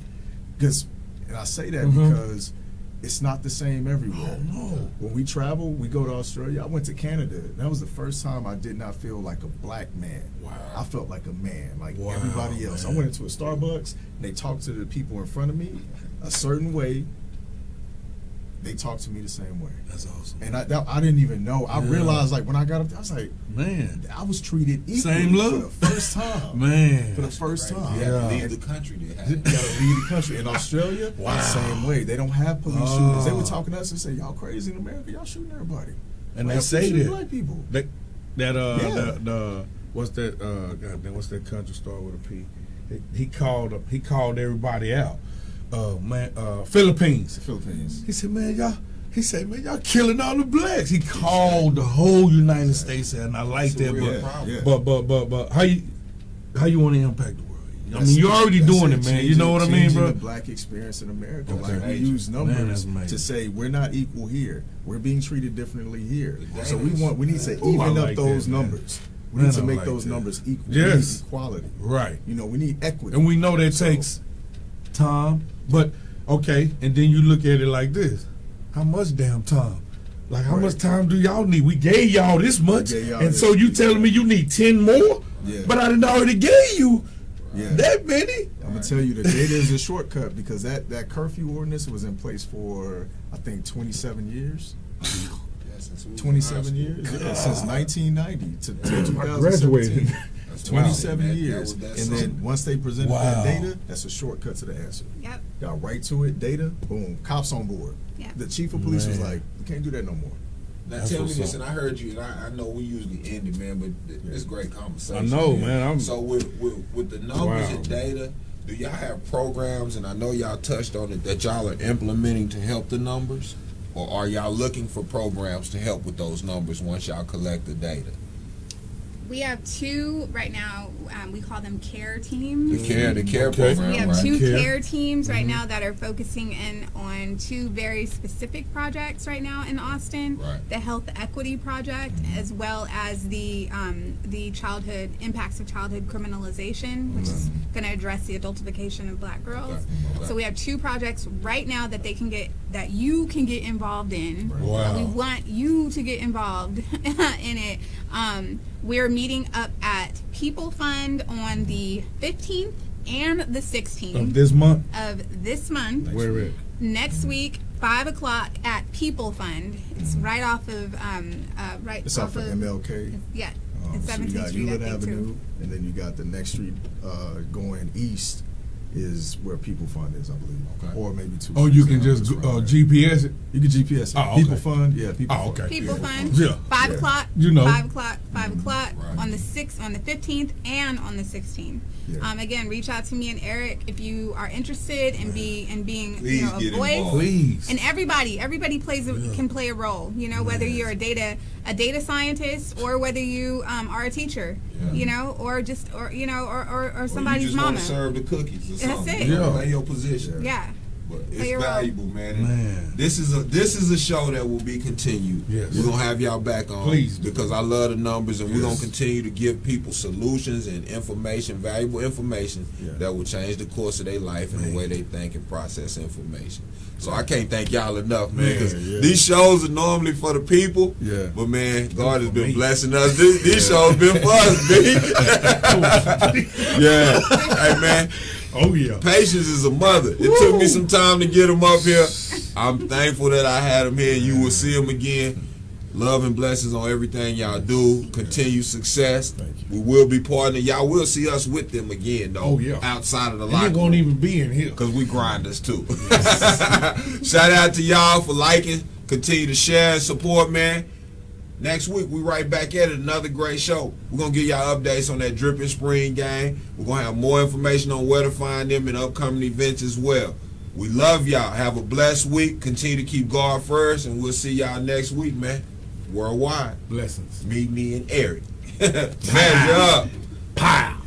[SPEAKER 11] And I say that because it's not the same everywhere.
[SPEAKER 10] Oh, no.
[SPEAKER 11] When we travel, we go to Australia. I went to Canada. That was the first time I did not feel like a Black man.
[SPEAKER 10] Wow.
[SPEAKER 11] I felt like a man, like everybody else. Man. I went into a Starbucks, and they talked to the people in front of me a certain way. They talked to me the same way.
[SPEAKER 10] That's awesome.
[SPEAKER 11] And I didn't even know. I realized, like, when I got up there, I was like, man, I was treated equally for the first time.
[SPEAKER 10] Man.
[SPEAKER 11] For the first time.
[SPEAKER 6] You have to leave the country.
[SPEAKER 11] You got to leave the country. In Australia, same way. They don't have police shootings. They were talking to us and say, y'all crazy in America. Y'all shooting everybody.
[SPEAKER 10] And they say that.
[SPEAKER 11] Black people.
[SPEAKER 10] What's that country star with a P? He called everybody out. Philippines.
[SPEAKER 11] Philippines.
[SPEAKER 10] He said, man, y'all killing all the blacks. He called the whole United States, and I like that. But how you want to impact the world? I mean, you're already doing it, man. You know what I mean, bro?
[SPEAKER 11] The Black experience in America. Like, we use numbers to say we're not equal here. We're being treated differently here. So we need to even up those numbers. We need to make those numbers equal.
[SPEAKER 10] Yes.
[SPEAKER 11] Equality.
[SPEAKER 10] Right.
[SPEAKER 11] We need equity.
[SPEAKER 10] And we know that takes time. But okay, and then you look at it like this: how much damn time? Like, how much time do y'all need? We gave y'all this much, and so you telling me you need 10 more?
[SPEAKER 11] Yeah.
[SPEAKER 10] But I didn't already gave you that many.
[SPEAKER 11] I'm gonna tell you, the data is a shortcut because that curfew ordinance was in place for, I think, 27 years. 27 years, since 1990 to 2017.
[SPEAKER 10] I graduated.
[SPEAKER 11] 27 years, and then once they presented that data, that's a shortcut to the answer.
[SPEAKER 8] Yep.
[SPEAKER 11] Got right to it, data, boom, cops on board.
[SPEAKER 8] Yep.
[SPEAKER 11] The chief of police was like, "We can't do that no more."
[SPEAKER 1] Now tell me this, and I heard you, and I know we usually end it, man, but it's great conversation.
[SPEAKER 12] I know, man.
[SPEAKER 1] So with the numbers and data, do y'all have programs, and I know y'all touched on it, that y'all are implementing to help the numbers? Or are y'all looking for programs to help with those numbers once y'all collect the data?
[SPEAKER 8] We have two right now. We call them care teams.
[SPEAKER 1] The care program.
[SPEAKER 8] We have
[SPEAKER 1] right?
[SPEAKER 8] two care teams right now that are focusing in on two very specific projects right now in Austin.
[SPEAKER 1] Right.
[SPEAKER 8] The Health Equity Project, as well as the childhood impacts of childhood criminalization, which is going to address the adultification of Black girls. Okay. So we have two projects right now that you can get involved in.
[SPEAKER 12] Wow.
[SPEAKER 8] We want you to get involved in it. We're meeting up at People Fund on the 15th and the 16th
[SPEAKER 12] of this month.
[SPEAKER 8] Where is it? Next week, 5 o'clock at People Fund. It's right off of
[SPEAKER 11] It's off of MLK.
[SPEAKER 8] Yeah, it's 17th
[SPEAKER 11] So you got
[SPEAKER 8] Street,
[SPEAKER 11] Hewlett
[SPEAKER 8] I think,
[SPEAKER 11] Avenue,
[SPEAKER 8] too.
[SPEAKER 11] and then you got the next street going east is where People Fund is, I believe. Okay. Or maybe two.
[SPEAKER 12] Oh, you can just GPS it?
[SPEAKER 11] You can GPS it.
[SPEAKER 12] Oh, okay.
[SPEAKER 11] People Fund, yeah. People Fund.
[SPEAKER 12] Okay.
[SPEAKER 8] People Fund.
[SPEAKER 12] Yeah.
[SPEAKER 8] 5 o'clock.
[SPEAKER 12] You know.
[SPEAKER 8] 5 o'clock. 5 o'clock on the 15th and on the 16th.
[SPEAKER 11] Yeah.
[SPEAKER 8] Again, reach out to me and Eric if you are interested in being
[SPEAKER 1] Please
[SPEAKER 8] a
[SPEAKER 1] get
[SPEAKER 8] voice.
[SPEAKER 1] involved.
[SPEAKER 12] Please.
[SPEAKER 8] And everybody can play a role. Whether you're a data scientist or whether you are a teacher. Or somebody's
[SPEAKER 1] you just
[SPEAKER 8] mama.
[SPEAKER 1] Want to serve the cookies or
[SPEAKER 8] That's
[SPEAKER 1] something.
[SPEAKER 8] it.
[SPEAKER 1] Yeah. Play your position.
[SPEAKER 8] Yeah.
[SPEAKER 1] But it's valuable, man. This is a show that will be continued.
[SPEAKER 12] Yes.
[SPEAKER 1] We're gonna have y'all back on,
[SPEAKER 12] Please,
[SPEAKER 1] because I love the numbers, and we're gonna continue to give people solutions and information, valuable information that will change the course of their life and the way they think and process information. So I can't thank y'all enough, man, because these shows are normally for the people.
[SPEAKER 11] Yeah.
[SPEAKER 1] But man, God has been blessing us. These shows been for us, B. Yeah. Hey, man.
[SPEAKER 12] Oh yeah.
[SPEAKER 1] Patience is a mother. It took me some time to get him up here. I'm thankful that I had him here. You will see him again. Love and blessings on everything y'all do. Continued success.
[SPEAKER 11] Thank you.
[SPEAKER 1] We will be partnering. Y'all will see us with them again, though.
[SPEAKER 12] Oh, yeah.
[SPEAKER 1] Outside of the
[SPEAKER 12] And
[SPEAKER 1] locker
[SPEAKER 12] they won't
[SPEAKER 1] room.
[SPEAKER 12] even be in here.
[SPEAKER 1] Because we grinders too. Shout out to y'all for liking. Continue to share and support, man. Next week, we right back at it. Another great show. We're going to give y'all updates on that Dripping Spring game. We're going to have more information on where to find them and upcoming events as well. We love y'all. Have a blessed week. Continue to keep God first, and we'll see y'all next week, man. Worldwide.
[SPEAKER 12] Blessings.
[SPEAKER 1] Meet me and Eric. Measure up.
[SPEAKER 12] Pow.